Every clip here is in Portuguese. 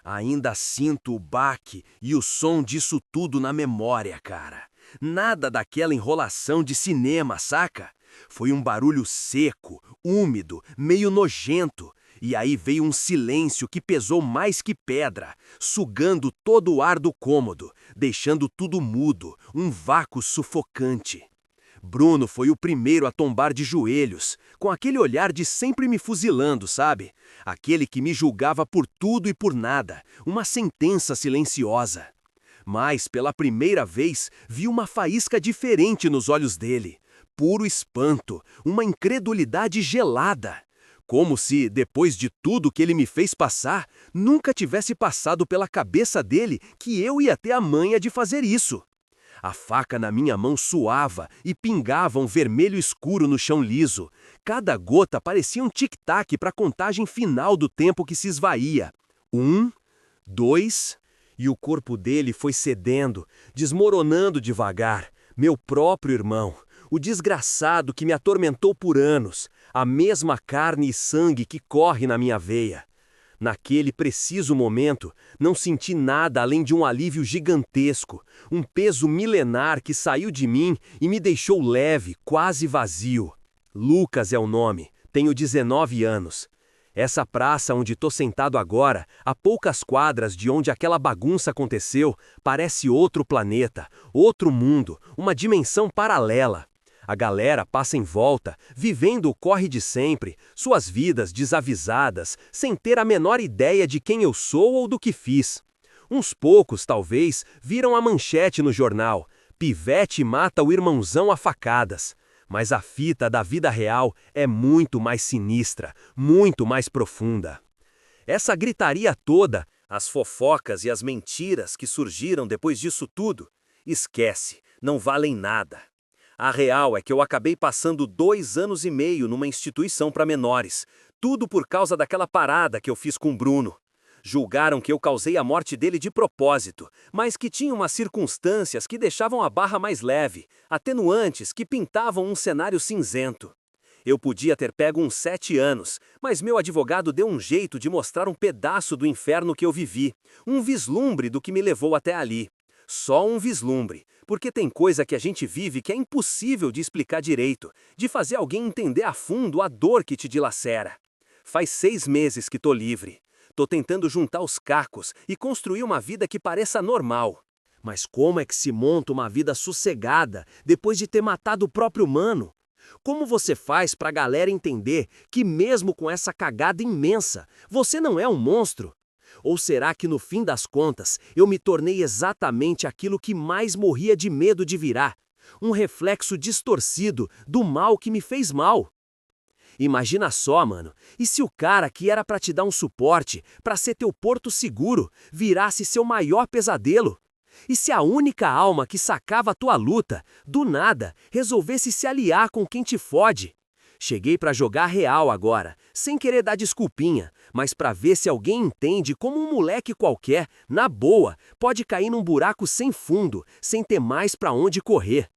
Ainda sinto o baque e o som disso tudo na memória, cara. Nada daquela enrolação de cinema, saca? Foi um barulho seco, úmido, meio nojento. E aí veio um silêncio que pesou mais que pedra, sugando todo o ar do cômodo, deixando tudo mudo, um vácuo sufocante. Bruno foi o primeiro a tombar de joelhos, com aquele olhar de sempre me fuzilando, sabe? Aquele que me julgava por tudo e por nada, uma sentença silenciosa. Mas, pela primeira vez, vi uma faísca diferente nos olhos dele. Puro espanto, uma incredulidade gelada. Como se, depois de tudo que ele me fez passar, nunca tivesse passado pela cabeça dele que eu ia ter a manha de fazer isso. A faca na minha mão suava e pingava um vermelho escuro no chão liso. Cada gota parecia um tic-tac para a contagem final do tempo que se esvaía. 1, 2... E o corpo dele foi cedendo, desmoronando devagar. Meu próprio irmão, o desgraçado que me atormentou por anos, a mesma carne e sangue que corre na minha veia. Naquele preciso momento, não senti nada além de um alívio gigantesco, um peso milenar que saiu de mim e me deixou leve, quase vazio. Lucas é o nome, tenho 19 anos. Essa praça onde tô sentado agora, a poucas quadras de onde aquela bagunça aconteceu, parece outro planeta, outro mundo, uma dimensão paralela. A galera passa em volta, vivendo o corre de sempre, suas vidas desavisadas, sem ter a menor ideia de quem eu sou ou do que fiz. Uns poucos, talvez, viram a manchete no jornal: Pivete mata o irmãozão a facadas. Mas a fita da vida real é muito mais sinistra, muito mais profunda. Essa gritaria toda, as fofocas e as mentiras que surgiram depois disso tudo, esquece, não valem nada. A real é que eu acabei passando 2 anos e meio numa instituição para menores, tudo por causa daquela parada que eu fiz com o Bruno. Julgaram que eu causei a morte dele de propósito, mas que tinha umas circunstâncias que deixavam a barra mais leve, atenuantes que pintavam um cenário cinzento. Eu podia ter pego uns 7 anos, mas meu advogado deu um jeito de mostrar um pedaço do inferno que eu vivi, um vislumbre do que me levou até ali. Só um vislumbre, porque tem coisa que a gente vive que é impossível de explicar direito, de fazer alguém entender a fundo a dor que te dilacera. Faz 6 meses que tô livre. Tô tentando juntar os cacos e construir uma vida que pareça normal. Mas como é que se monta uma vida sossegada depois de ter matado o próprio mano? Como você faz pra galera entender que mesmo com essa cagada imensa, você não é um monstro? Ou será que no fim das contas eu me tornei exatamente aquilo que mais morria de medo de virar? Um reflexo distorcido do mal que me fez mal. Imagina só, mano, e se o cara que era pra te dar um suporte, pra ser teu porto seguro, virasse seu maior pesadelo? E se a única alma que sacava a tua luta, do nada, resolvesse se aliar com quem te fode? Cheguei pra jogar real agora, sem querer dar desculpinha, mas pra ver se alguém entende como um moleque qualquer, na boa, pode cair num buraco sem fundo, sem ter mais pra onde correr.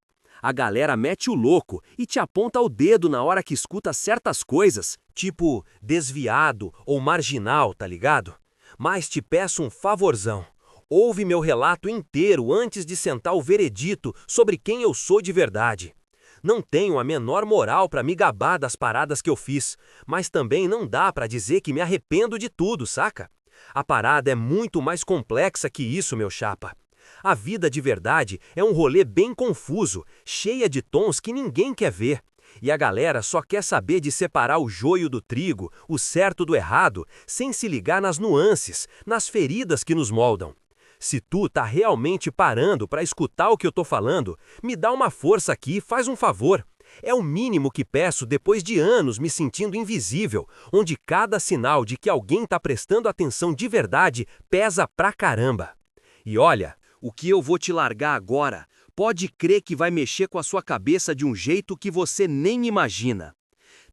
A galera mete o louco e te aponta o dedo na hora que escuta certas coisas, tipo desviado ou marginal, tá ligado? Mas te peço um favorzão. Ouve meu relato inteiro antes de sentar o veredito sobre quem eu sou de verdade. Não tenho a menor moral pra me gabar das paradas que eu fiz, mas também não dá pra dizer que me arrependo de tudo, saca? A parada é muito mais complexa que isso, meu chapa. A vida de verdade é um rolê bem confuso, cheia de tons que ninguém quer ver. E a galera só quer saber de separar o joio do trigo, o certo do errado, sem se ligar nas nuances, nas feridas que nos moldam. Se tu tá realmente parando pra escutar o que eu tô falando, me dá uma força aqui e faz um favor. É o mínimo que peço depois de anos me sentindo invisível, onde cada sinal de que alguém tá prestando atenção de verdade pesa pra caramba. E olha, o que eu vou te largar agora, pode crer que vai mexer com a sua cabeça de um jeito que você nem imagina.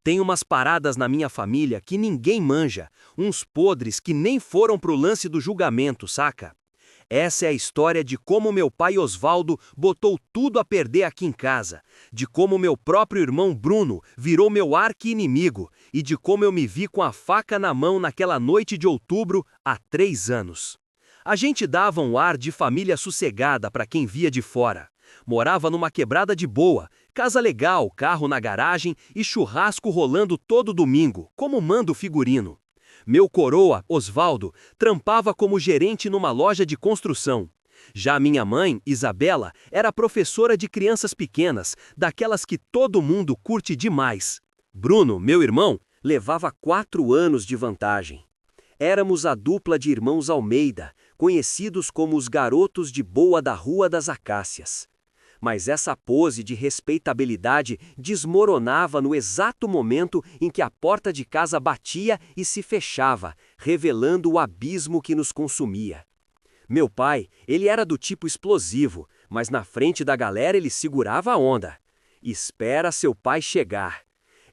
Tem umas paradas na minha família que ninguém manja, uns podres que nem foram pro lance do julgamento, saca? Essa é a história de como meu pai Osvaldo botou tudo a perder aqui em casa, de como meu próprio irmão Bruno virou meu arqui-inimigo e de como eu me vi com a faca na mão naquela noite de outubro há 3 anos. A gente dava um ar de família sossegada para quem via de fora. Morava numa quebrada de boa, casa legal, carro na garagem e churrasco rolando todo domingo, como manda o figurino. Meu coroa, Osvaldo, trampava como gerente numa loja de construção. Já minha mãe, Isabela, era professora de crianças pequenas, daquelas que todo mundo curte demais. Bruno, meu irmão, levava 4 anos de vantagem. Éramos a dupla de irmãos Almeida, conhecidos como os garotos de boa da Rua das Acácias. Mas essa pose de respeitabilidade desmoronava no exato momento em que a porta de casa batia e se fechava, revelando o abismo que nos consumia. Meu pai, ele era do tipo explosivo, mas na frente da galera ele segurava a onda. Espera seu pai chegar.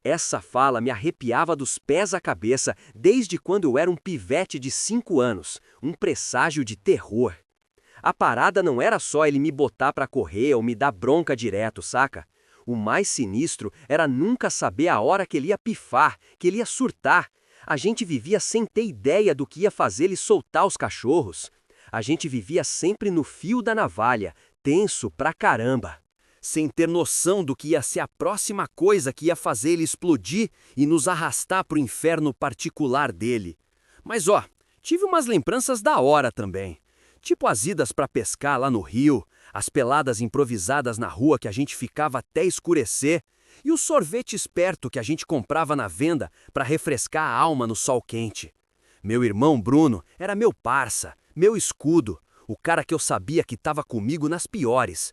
Essa fala me arrepiava dos pés à cabeça desde quando eu era um pivete de 5 anos, um presságio de terror. A parada não era só ele me botar pra correr ou me dar bronca direto, saca? O mais sinistro era nunca saber a hora que ele ia pifar, que ele ia surtar. A gente vivia sem ter ideia do que ia fazer ele soltar os cachorros. A gente vivia sempre no fio da navalha, tenso pra caramba. Sem ter noção do que ia ser a próxima coisa que ia fazer ele explodir e nos arrastar pro inferno particular dele. Mas ó, tive umas lembranças da hora também. Tipo as idas pra pescar lá no rio, as peladas improvisadas na rua que a gente ficava até escurecer, e o sorvete esperto que a gente comprava na venda pra refrescar a alma no sol quente. Meu irmão Bruno era meu parça, meu escudo, o cara que eu sabia que estava comigo nas piores.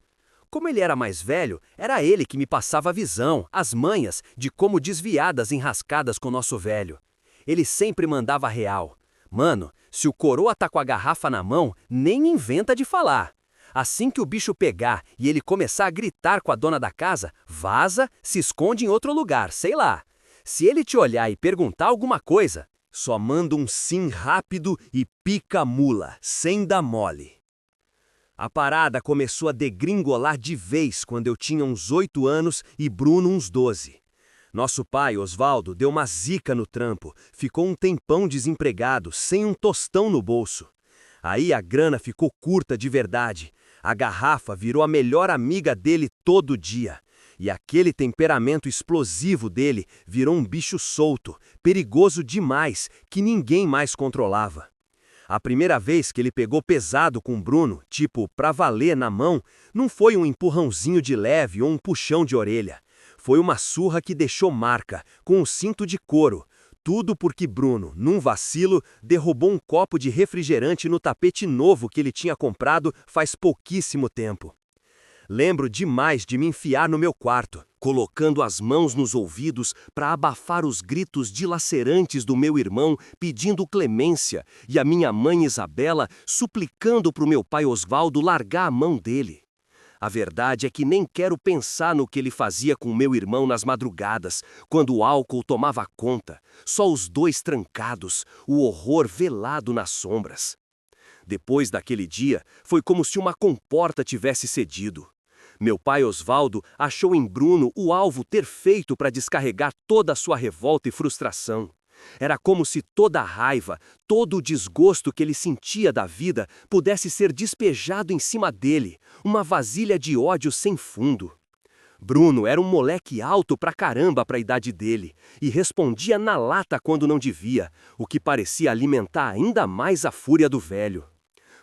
Como ele era mais velho, era ele que me passava a visão, as manhas de como desviar das enrascadas com o nosso velho. Ele sempre mandava real. Mano, se o coroa tá com a garrafa na mão, nem inventa de falar. Assim que o bicho pegar e ele começar a gritar com a dona da casa, vaza, se esconde em outro lugar, sei lá. Se ele te olhar e perguntar alguma coisa, só manda um sim rápido e pica a mula, sem dar mole. A parada começou a degringolar de vez quando eu tinha uns 8 anos e Bruno uns 12. Nosso pai, Osvaldo, deu uma zica no trampo, ficou um tempão desempregado, sem um tostão no bolso. Aí a grana ficou curta de verdade. A garrafa virou a melhor amiga dele todo dia. E aquele temperamento explosivo dele virou um bicho solto, perigoso demais, que ninguém mais controlava. A primeira vez que ele pegou pesado com Bruno, tipo pra valer na mão, não foi um empurrãozinho de leve ou um puxão de orelha. Foi uma surra que deixou marca, com um cinto de couro. Tudo porque Bruno, num vacilo, derrubou um copo de refrigerante no tapete novo que ele tinha comprado faz pouquíssimo tempo. Lembro demais de me enfiar no meu quarto, colocando as mãos nos ouvidos para abafar os gritos dilacerantes do meu irmão pedindo clemência e a minha mãe Isabela suplicando para o meu pai Osvaldo largar a mão dele. A verdade é que nem quero pensar no que ele fazia com meu irmão nas madrugadas, quando o álcool tomava conta, só os dois trancados, o horror velado nas sombras. Depois daquele dia, foi como se uma comporta tivesse cedido. Meu pai Osvaldo achou em Bruno o alvo perfeito para descarregar toda a sua revolta e frustração. Era como se toda a raiva, todo o desgosto que ele sentia da vida pudesse ser despejado em cima dele, uma vasilha de ódio sem fundo. Bruno era um moleque alto pra caramba pra idade dele e respondia na lata quando não devia, o que parecia alimentar ainda mais a fúria do velho.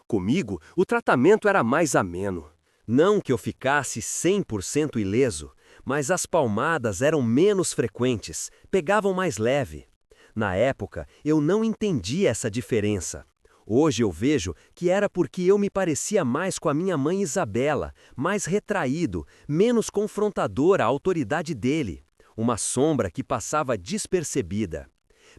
Comigo, o tratamento era mais ameno. Não que eu ficasse 100% ileso, mas as palmadas eram menos frequentes, pegavam mais leve. Na época, eu não entendia essa diferença. Hoje eu vejo que era porque eu me parecia mais com a minha mãe Isabela, mais retraído, menos confrontador à autoridade dele. Uma sombra que passava despercebida.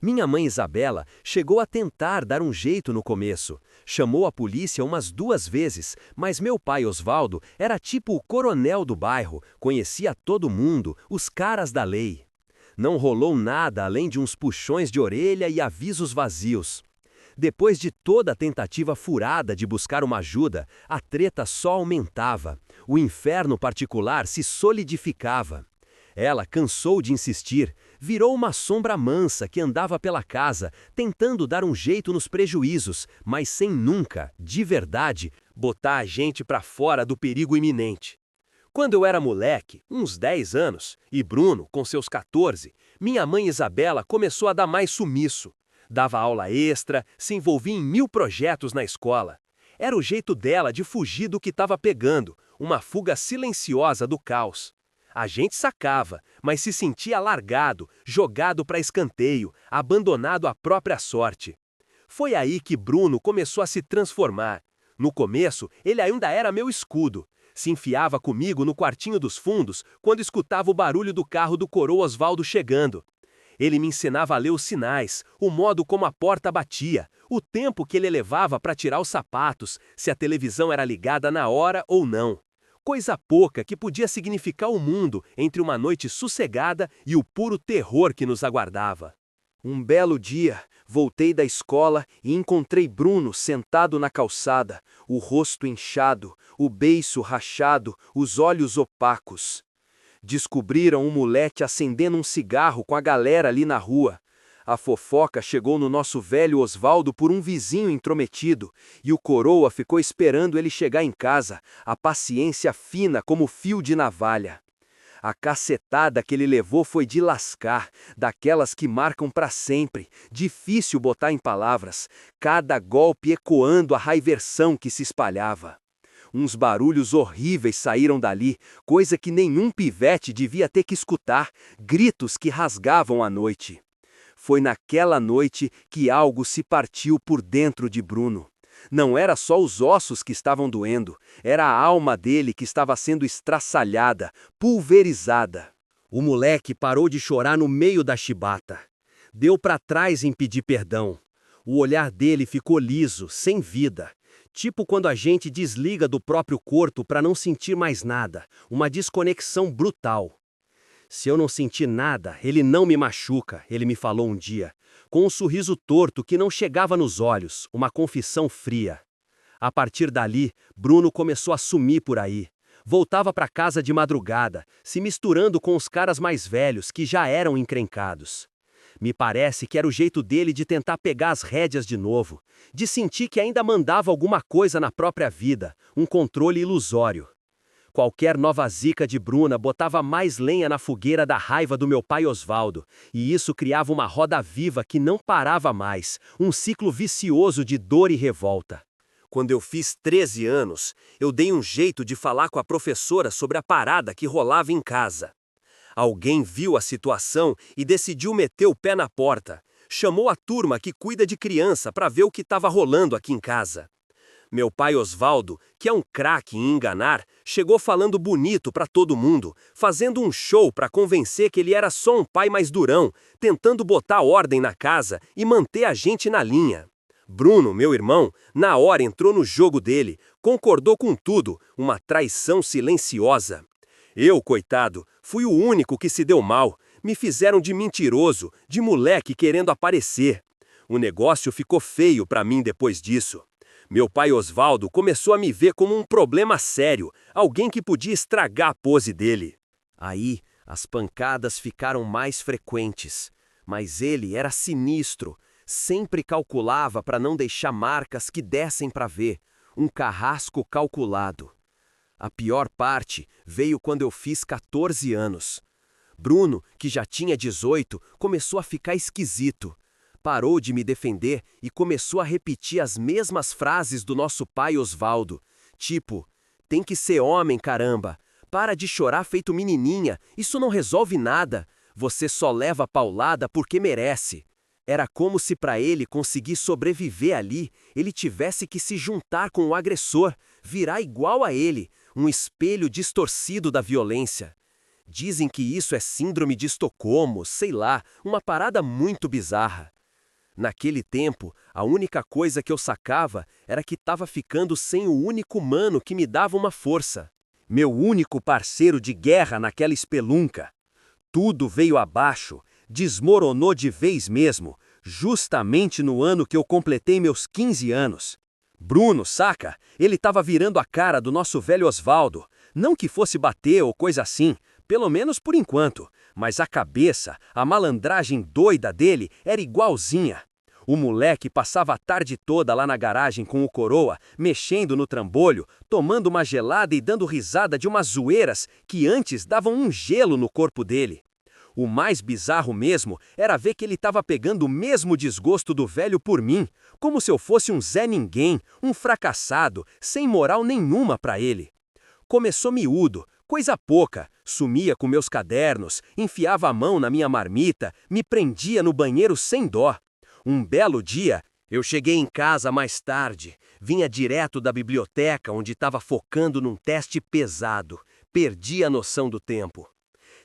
Minha mãe Isabela chegou a tentar dar um jeito no começo. Chamou a polícia umas 2 vezes, mas meu pai Osvaldo era tipo o coronel do bairro, conhecia todo mundo, os caras da lei. Não rolou nada além de uns puxões de orelha e avisos vazios. Depois de toda a tentativa furada de buscar uma ajuda, a treta só aumentava. O inferno particular se solidificava. Ela cansou de insistir, virou uma sombra mansa que andava pela casa, tentando dar um jeito nos prejuízos, mas sem nunca, de verdade, botar a gente pra fora do perigo iminente. Quando eu era moleque, uns 10 anos, e Bruno, com seus 14, minha mãe Isabela começou a dar mais sumiço. Dava aula extra, se envolvia em 1000 projetos na escola. Era o jeito dela de fugir do que estava pegando, uma fuga silenciosa do caos. A gente sacava, mas se sentia largado, jogado para escanteio, abandonado à própria sorte. Foi aí que Bruno começou a se transformar. No começo, ele ainda era meu escudo. Se enfiava comigo no quartinho dos fundos quando escutava o barulho do carro do coroa Osvaldo chegando. Ele me ensinava a ler os sinais, o modo como a porta batia, o tempo que ele levava para tirar os sapatos, se a televisão era ligada na hora ou não. Coisa pouca que podia significar o mundo entre uma noite sossegada e o puro terror que nos aguardava. Um belo dia, voltei da escola e encontrei Bruno sentado na calçada, o rosto inchado, o beiço rachado, os olhos opacos. Descobriram um moleque acendendo um cigarro com a galera ali na rua. A fofoca chegou no nosso velho Osvaldo por um vizinho intrometido, e o coroa ficou esperando ele chegar em casa, a paciência fina como fio de navalha. A cacetada que ele levou foi de lascar, daquelas que marcam para sempre, difícil botar em palavras, cada golpe ecoando a raiversão que se espalhava. Uns barulhos horríveis saíram dali, coisa que nenhum pivete devia ter que escutar, gritos que rasgavam a noite. Foi naquela noite que algo se partiu por dentro de Bruno. Não era só os ossos que estavam doendo, era a alma dele que estava sendo estraçalhada, pulverizada. O moleque parou de chorar no meio da chibata. Deu para trás em pedir perdão. O olhar dele ficou liso, sem vida. Tipo quando a gente desliga do próprio corpo para não sentir mais nada, uma desconexão brutal. Se eu não sentir nada, ele não me machuca, ele me falou um dia, com um sorriso torto que não chegava nos olhos, uma confissão fria. A partir dali, Bruno começou a sumir por aí. Voltava para casa de madrugada, se misturando com os caras mais velhos que já eram encrencados. Me parece que era o jeito dele de tentar pegar as rédeas de novo, de sentir que ainda mandava alguma coisa na própria vida, um controle ilusório. Qualquer nova zica de Bruna botava mais lenha na fogueira da raiva do meu pai Osvaldo, e isso criava uma roda viva que não parava mais, um ciclo vicioso de dor e revolta. Quando eu fiz 13 anos, eu dei um jeito de falar com a professora sobre a parada que rolava em casa. Alguém viu a situação e decidiu meter o pé na porta. Chamou a turma que cuida de criança para ver o que estava rolando aqui em casa. Meu pai Osvaldo, que é um craque em enganar, chegou falando bonito para todo mundo, fazendo um show para convencer que ele era só um pai mais durão, tentando botar ordem na casa e manter a gente na linha. Bruno, meu irmão, na hora entrou no jogo dele, concordou com tudo, uma traição silenciosa. Eu, coitado, fui o único que se deu mal, me fizeram de mentiroso, de moleque querendo aparecer. O negócio ficou feio para mim depois disso. Meu pai Osvaldo começou a me ver como um problema sério, alguém que podia estragar a pose dele. Aí, as pancadas ficaram mais frequentes, mas ele era sinistro, sempre calculava para não deixar marcas que dessem para ver, um carrasco calculado. A pior parte veio quando eu fiz 14 anos. Bruno, que já tinha 18, começou a ficar esquisito. Parou de me defender e começou a repetir as mesmas frases do nosso pai Osvaldo. Tipo, tem que ser homem, caramba. Para de chorar feito menininha, isso não resolve nada. Você só leva paulada porque merece. Era como se para ele conseguir sobreviver ali, ele tivesse que se juntar com o agressor, virar igual a ele, um espelho distorcido da violência. Dizem que isso é síndrome de Estocolmo, sei lá, uma parada muito bizarra. Naquele tempo, a única coisa que eu sacava era que estava ficando sem o único mano que me dava uma força. Meu único parceiro de guerra naquela espelunca. Tudo veio abaixo, desmoronou de vez mesmo, justamente no ano que eu completei meus 15 anos. Bruno, saca? Ele tava virando a cara do nosso velho Osvaldo. Não que fosse bater ou coisa assim, pelo menos por enquanto, mas a cabeça, a malandragem doida dele era igualzinha. O moleque passava a tarde toda lá na garagem com o coroa, mexendo no trambolho, tomando uma gelada e dando risada de umas zoeiras que antes davam um gelo no corpo dele. O mais bizarro mesmo era ver que ele estava pegando o mesmo desgosto do velho por mim, como se eu fosse um Zé Ninguém, um fracassado, sem moral nenhuma para ele. Começou miúdo, coisa pouca, sumia com meus cadernos, enfiava a mão na minha marmita, me prendia no banheiro sem dó. Um belo dia, eu cheguei em casa mais tarde, vinha direto da biblioteca onde estava focando num teste pesado, perdi a noção do tempo.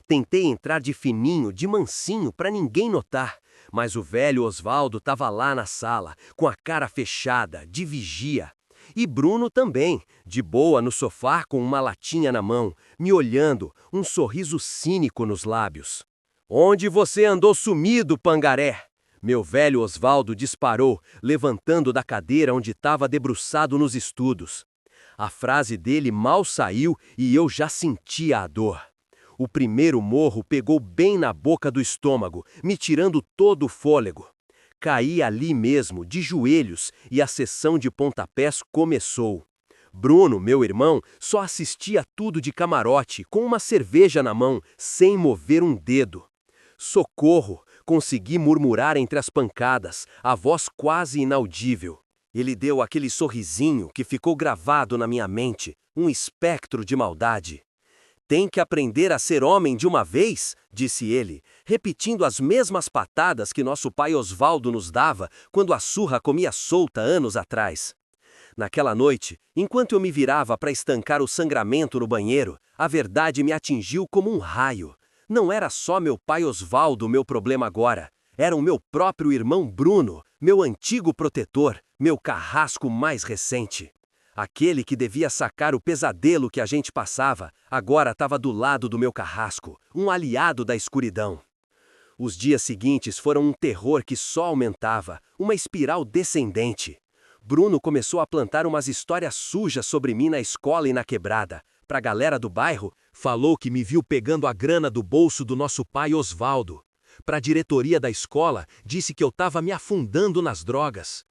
Tentei entrar de fininho, de mansinho, para ninguém notar, mas o velho Osvaldo estava lá na sala, com a cara fechada, de vigia. E Bruno também, de boa no sofá com uma latinha na mão, me olhando, um sorriso cínico nos lábios. "Onde você andou sumido, pangaré?" Meu velho Osvaldo disparou, levantando da cadeira onde estava debruçado nos estudos. A frase dele mal saiu e eu já sentia a dor. O primeiro morro pegou bem na boca do estômago, me tirando todo o fôlego. Caí ali mesmo, de joelhos, e a sessão de pontapés começou. Bruno, meu irmão, só assistia tudo de camarote, com uma cerveja na mão, sem mover um dedo. "Socorro!" Consegui murmurar entre as pancadas, a voz quase inaudível. Ele deu aquele sorrisinho que ficou gravado na minha mente, um espectro de maldade. "Tem que aprender a ser homem de uma vez", disse ele, repetindo as mesmas patadas que nosso pai Osvaldo nos dava quando a surra comia solta anos atrás. Naquela noite, enquanto eu me virava para estancar o sangramento no banheiro, a verdade me atingiu como um raio. Não era só meu pai Osvaldo o meu problema agora. Era o meu próprio irmão Bruno, meu antigo protetor, meu carrasco mais recente. Aquele que devia sacar o pesadelo que a gente passava, agora estava do lado do meu carrasco, um aliado da escuridão. Os dias seguintes foram um terror que só aumentava, uma espiral descendente. Bruno começou a plantar umas histórias sujas sobre mim na escola e na quebrada. Pra galera do bairro, falou que me viu pegando a grana do bolso do nosso pai Osvaldo. Pra diretoria da escola, disse que eu tava me afundando nas drogas.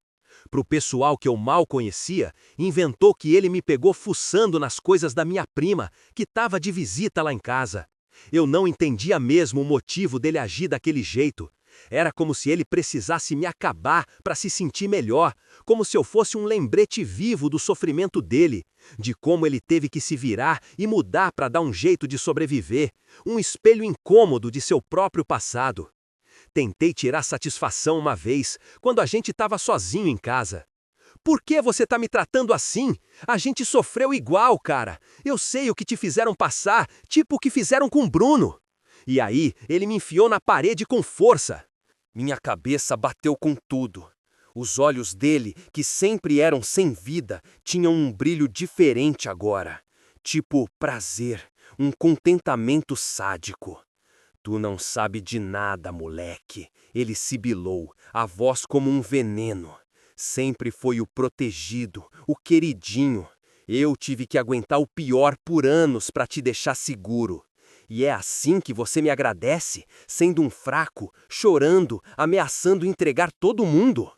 Pro pessoal que eu mal conhecia, inventou que ele me pegou fuçando nas coisas da minha prima, que tava de visita lá em casa. Eu não entendia mesmo o motivo dele agir daquele jeito. Era como se ele precisasse me acabar para se sentir melhor, como se eu fosse um lembrete vivo do sofrimento dele, de como ele teve que se virar e mudar para dar um jeito de sobreviver, um espelho incômodo de seu próprio passado. Tentei tirar satisfação uma vez, quando a gente estava sozinho em casa. "Por que você tá me tratando assim? A gente sofreu igual, cara. Eu sei o que te fizeram passar, tipo o que fizeram com o Bruno." E aí, ele me enfiou na parede com força. Minha cabeça bateu com tudo. Os olhos dele, que sempre eram sem vida, tinham um brilho diferente agora. Tipo prazer, um contentamento sádico. "Tu não sabe de nada, moleque." Ele sibilou, a voz como um veneno. Sempre foi o protegido, o queridinho. Eu tive que aguentar o pior por anos para te deixar seguro. E é assim que você me agradece, sendo um fraco, chorando, ameaçando entregar todo mundo?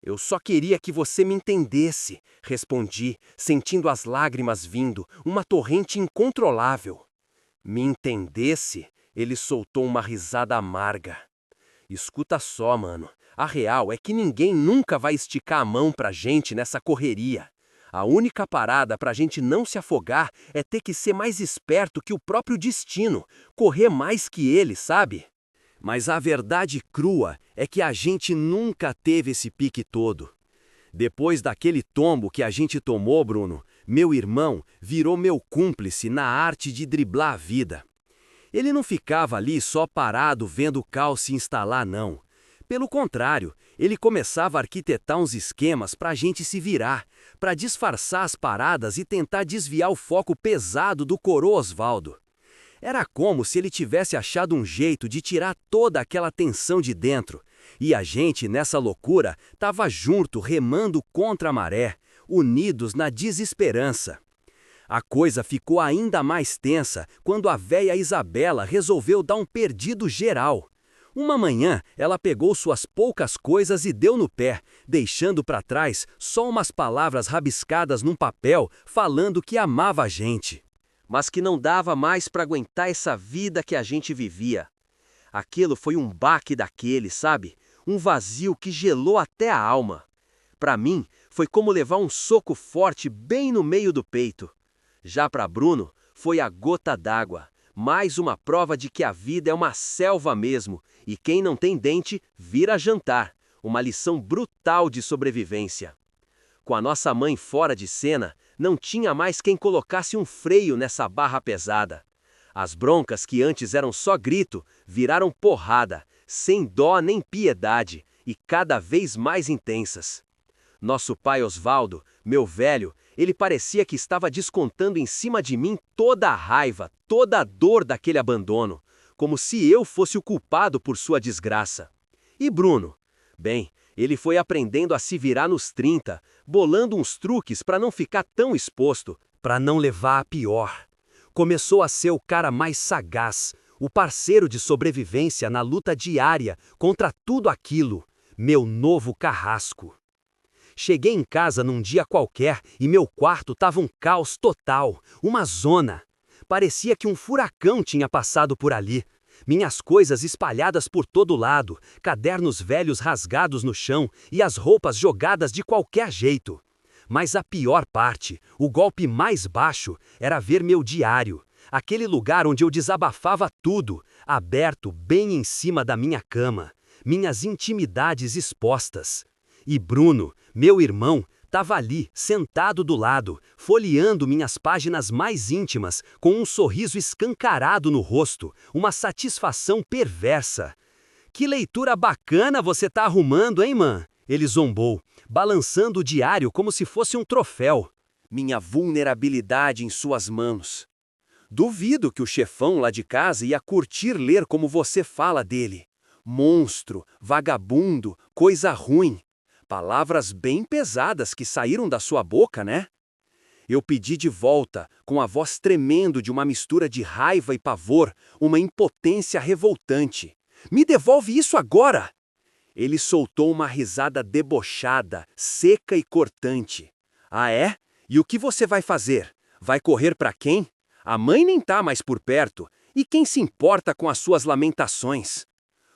"Eu só queria que você me entendesse", respondi, sentindo as lágrimas vindo, uma torrente incontrolável. "Me entendesse?" Ele soltou uma risada amarga. "Escuta só, mano. A real é que ninguém nunca vai esticar a mão pra gente nessa correria. A única parada pra gente não se afogar é ter que ser mais esperto que o próprio destino, correr mais que ele, sabe? Mas a verdade crua é que a gente nunca teve esse pique todo. Depois daquele tombo que a gente tomou, Bruno, meu irmão virou meu cúmplice na arte de driblar a vida. Ele não ficava ali só parado vendo o caos se instalar, não. Pelo contrário, ele começava a arquitetar uns esquemas para a gente se virar, para disfarçar as paradas e tentar desviar o foco pesado do coroa Osvaldo. Era como se ele tivesse achado um jeito de tirar toda aquela tensão de dentro, E a gente, nessa loucura, tava junto remando contra a maré, unidos na desesperança. A coisa ficou ainda mais tensa quando a véia Isabela resolveu dar um perdido geral. Uma manhã, ela pegou suas poucas coisas e deu no pé, deixando para trás só umas palavras rabiscadas num papel falando que amava a gente. Mas que não dava mais para aguentar essa vida que a gente vivia. Aquilo foi um baque daquele, sabe? Um vazio que gelou até a alma. Para mim, foi como levar um soco forte bem no meio do peito. Já para Bruno, foi a gota d'água. Mais uma prova de que a vida é uma selva mesmo, e quem não tem dente, vira jantar. Uma lição brutal de sobrevivência. Com a nossa mãe fora de cena, não tinha mais quem colocasse um freio nessa barra pesada. As broncas que antes eram só grito, viraram porrada, sem dó nem piedade, e cada vez mais intensas. Nosso pai Osvaldo, meu velho, ele parecia que estava descontando em cima de mim toda a raiva, toda a dor daquele abandono, como se eu fosse o culpado por sua desgraça. E Bruno? Bem, ele foi aprendendo a se virar nos 30, bolando uns truques para não ficar tão exposto, para não levar a pior. Começou a ser o cara mais sagaz, o parceiro de sobrevivência na luta diária contra tudo aquilo, meu novo carrasco. Cheguei em casa num dia qualquer e meu quarto tava um caos total, uma zona. Parecia que um furacão tinha passado por ali. Minhas coisas espalhadas por todo lado, cadernos velhos rasgados no chão e as roupas jogadas de qualquer jeito. Mas a pior parte, o golpe mais baixo, era ver meu diário, aquele lugar onde eu desabafava tudo, aberto bem em cima da minha cama, minhas intimidades expostas. E Bruno, meu irmão, estava ali, sentado do lado, folheando minhas páginas mais íntimas, com um sorriso escancarado no rosto, uma satisfação perversa. Que leitura bacana você tá arrumando, hein, mãe? Ele zombou, balançando o diário como se fosse um troféu. Minha vulnerabilidade em suas mãos. Duvido que o chefão lá de casa ia curtir ler como você fala dele. Monstro, vagabundo, coisa ruim. Palavras bem pesadas que saíram da sua boca, né? Eu pedi de volta, com a voz tremendo de uma mistura de raiva e pavor, uma impotência revoltante. Me devolve isso agora! Ele soltou uma risada debochada, seca e cortante. Ah, é? E o que você vai fazer? Vai correr para quem? A mãe nem tá mais por perto. E quem se importa com as suas lamentações?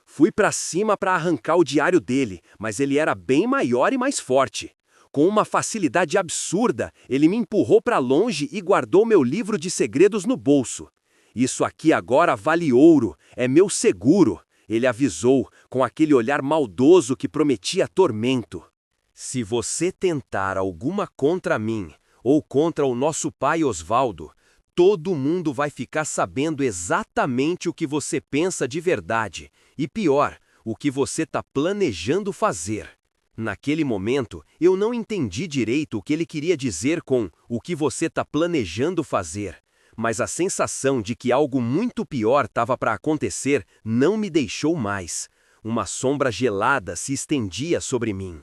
Fui para cima para arrancar o diário dele, mas ele era bem maior e mais forte. Com uma facilidade absurda, ele me empurrou para longe e guardou meu livro de segredos no bolso. Isso aqui agora vale ouro, é meu seguro. Ele avisou, com aquele olhar maldoso que prometia tormento. Se você tentar alguma contra mim, ou contra o nosso pai Osvaldo, todo mundo vai ficar sabendo exatamente o que você pensa de verdade, e pior, o que você está planejando fazer. Naquele momento, eu não entendi direito o que ele queria dizer com o que você está planejando fazer. Mas a sensação de que algo muito pior estava para acontecer não me deixou mais. Uma sombra gelada se estendia sobre mim.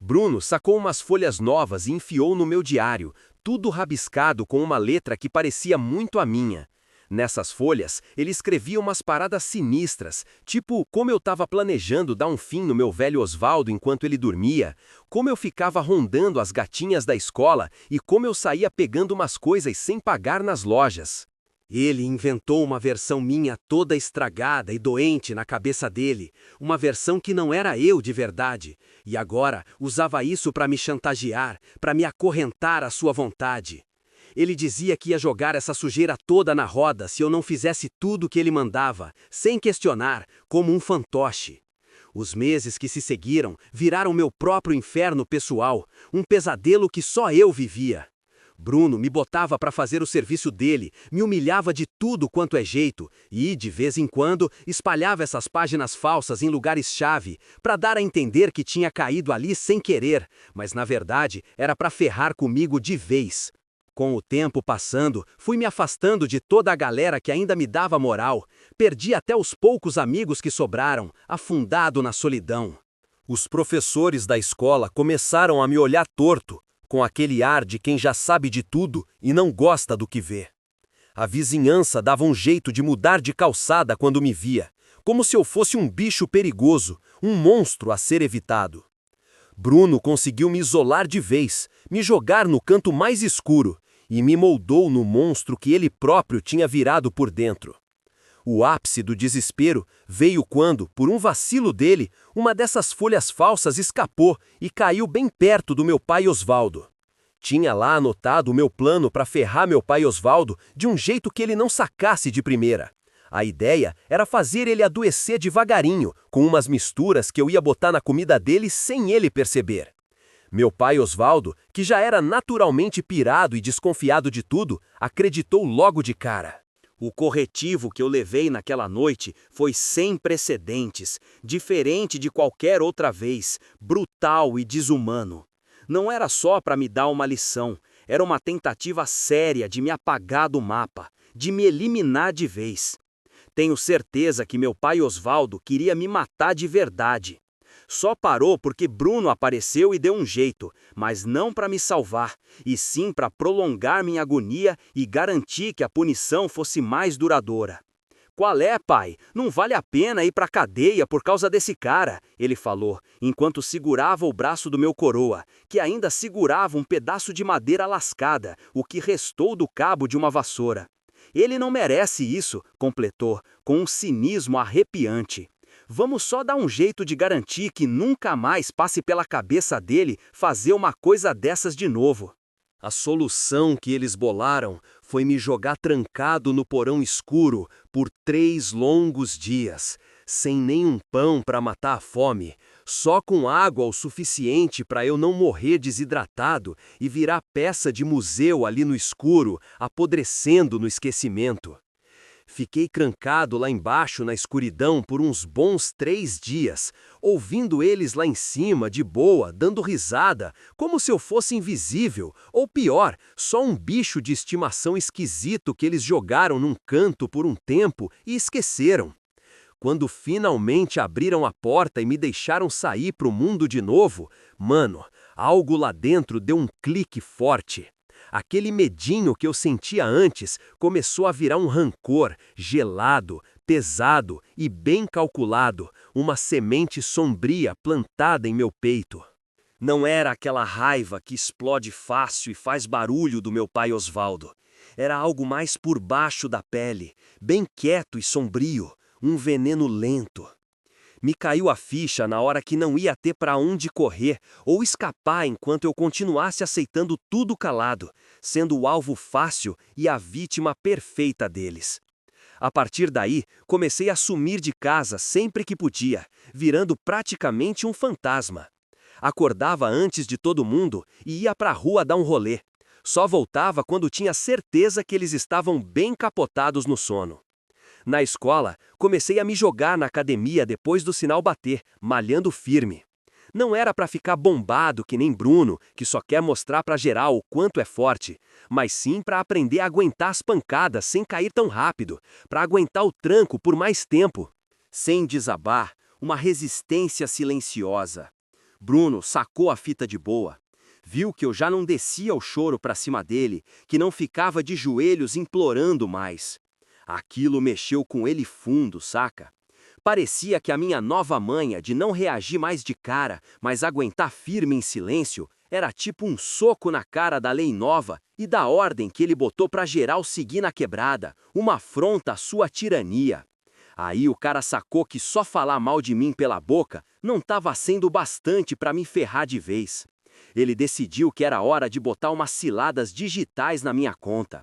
Bruno sacou umas folhas novas e enfiou no meu diário, tudo rabiscado com uma letra que parecia muito a minha. Nessas folhas, ele escrevia umas paradas sinistras, tipo como eu estava planejando dar um fim no meu velho Osvaldo enquanto ele dormia, como eu ficava rondando as gatinhas da escola e como eu saía pegando umas coisas sem pagar nas lojas. Ele inventou uma versão minha toda estragada e doente na cabeça dele, uma versão que não era eu de verdade, e agora usava isso para me chantagear, para me acorrentar à sua vontade. Ele dizia que ia jogar essa sujeira toda na roda se eu não fizesse tudo o que ele mandava, sem questionar, como um fantoche. Os meses que se seguiram viraram meu próprio inferno pessoal, um pesadelo que só eu vivia. Bruno me botava para fazer o serviço dele, me humilhava de tudo quanto é jeito e, de vez em quando, espalhava essas páginas falsas em lugares-chave para dar a entender que tinha caído ali sem querer, mas na verdade era para ferrar comigo de vez. Com o tempo passando, fui me afastando de toda a galera que ainda me dava moral. Perdi até os poucos amigos que sobraram, afundado na solidão. Os professores da escola começaram a me olhar torto, com aquele ar de quem já sabe de tudo e não gosta do que vê. A vizinhança dava um jeito de mudar de calçada quando me via, como se eu fosse um bicho perigoso, um monstro a ser evitado. Bruno conseguiu me isolar de vez, me jogar no canto mais escuro e me moldou no monstro que ele próprio tinha virado por dentro. O ápice do desespero veio quando, por um vacilo dele, uma dessas folhas falsas escapou e caiu bem perto do meu pai Osvaldo. Tinha lá anotado o meu plano para ferrar meu pai Osvaldo de um jeito que ele não sacasse de primeira. A ideia era fazer ele adoecer devagarinho, com umas misturas que eu ia botar na comida dele sem ele perceber. Meu pai Osvaldo, que já era naturalmente pirado e desconfiado de tudo, acreditou logo de cara. O corretivo que eu levei naquela noite foi sem precedentes, diferente de qualquer outra vez, brutal e desumano. Não era só para me dar uma lição, era uma tentativa séria de me apagar do mapa, de me eliminar de vez. Tenho certeza que meu pai Osvaldo queria me matar de verdade. Só parou porque Bruno apareceu e deu um jeito, mas não para me salvar, e sim para prolongar minha agonia e garantir que a punição fosse mais duradoura. "Qual é, pai? Não vale a pena ir para a cadeia por causa desse cara", ele falou, enquanto segurava o braço do meu coroa, que ainda segurava um pedaço de madeira lascada, o que restou do cabo de uma vassoura. "Ele não merece isso", completou, com um cinismo arrepiante. "Vamos só dar um jeito de garantir que nunca mais passe pela cabeça dele fazer uma coisa dessas de novo." A solução que eles bolaram foi me jogar trancado no porão escuro por 3 longos dias, sem nenhum pão para matar a fome, só com água o suficiente para eu não morrer desidratado e virar peça de museu ali no escuro, apodrecendo no esquecimento. Fiquei trancado lá embaixo na escuridão por uns bons 3 dias, ouvindo eles lá em cima, de boa, dando risada, como se eu fosse invisível, ou pior, só um bicho de estimação esquisito que eles jogaram num canto por um tempo e esqueceram. Quando finalmente abriram a porta e me deixaram sair pro mundo de novo, mano, algo lá dentro deu um clique forte. Aquele medinho que eu sentia antes começou a virar um rancor, gelado, pesado e bem calculado, uma semente sombria plantada em meu peito. Não era aquela raiva que explode fácil e faz barulho do meu pai Osvaldo. Era algo mais por baixo da pele, bem quieto e sombrio, um veneno lento. Me caiu a ficha na hora que não ia ter para onde correr ou escapar enquanto eu continuasse aceitando tudo calado, sendo o alvo fácil e a vítima perfeita deles. A partir daí, comecei a sumir de casa sempre que podia, virando praticamente um fantasma. Acordava antes de todo mundo e ia para a rua dar um rolê. Só voltava quando tinha certeza que eles estavam bem capotados no sono. Na escola, comecei a me jogar na academia depois do sinal bater, malhando firme. Não era para ficar bombado que nem Bruno, que só quer mostrar para geral o quanto é forte, mas sim para aprender a aguentar as pancadas sem cair tão rápido, para aguentar o tranco por mais tempo. Sem desabar, uma resistência silenciosa. Bruno sacou a fita de boa. Viu que eu já não descia o choro para cima dele, que não ficava de joelhos implorando mais. Aquilo mexeu com ele fundo, saca? Parecia que a minha nova manha de não reagir mais de cara, mas aguentar firme em silêncio, era tipo um soco na cara da lei nova e da ordem que ele botou pra geral seguir na quebrada, uma afronta à sua tirania. Aí o cara sacou que só falar mal de mim pela boca não tava sendo bastante pra me ferrar de vez. Ele decidiu que era hora de botar umas ciladas digitais na minha conta.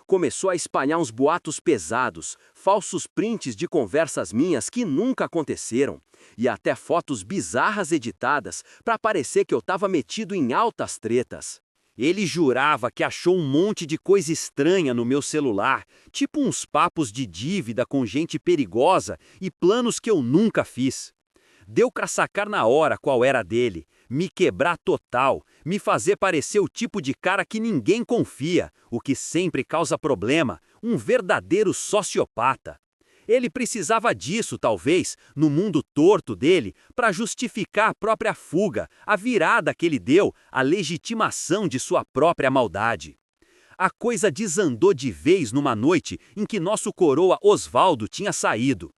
Começou a espalhar uns boatos pesados, falsos prints de conversas minhas que nunca aconteceram, e até fotos bizarras editadas para parecer que eu estava metido em altas tretas. Ele jurava que achou um monte de coisa estranha no meu celular, tipo uns papos de dívida com gente perigosa e planos que eu nunca fiz. Deu pra sacar na hora qual era dele, me quebrar total, me fazer parecer o tipo de cara que ninguém confia, o que sempre causa problema, um verdadeiro sociopata. Ele precisava disso, talvez, no mundo torto dele, para justificar a própria fuga, a virada que ele deu, a legitimação de sua própria maldade. A coisa desandou de vez numa noite em que nosso coroa Osvaldo tinha saído.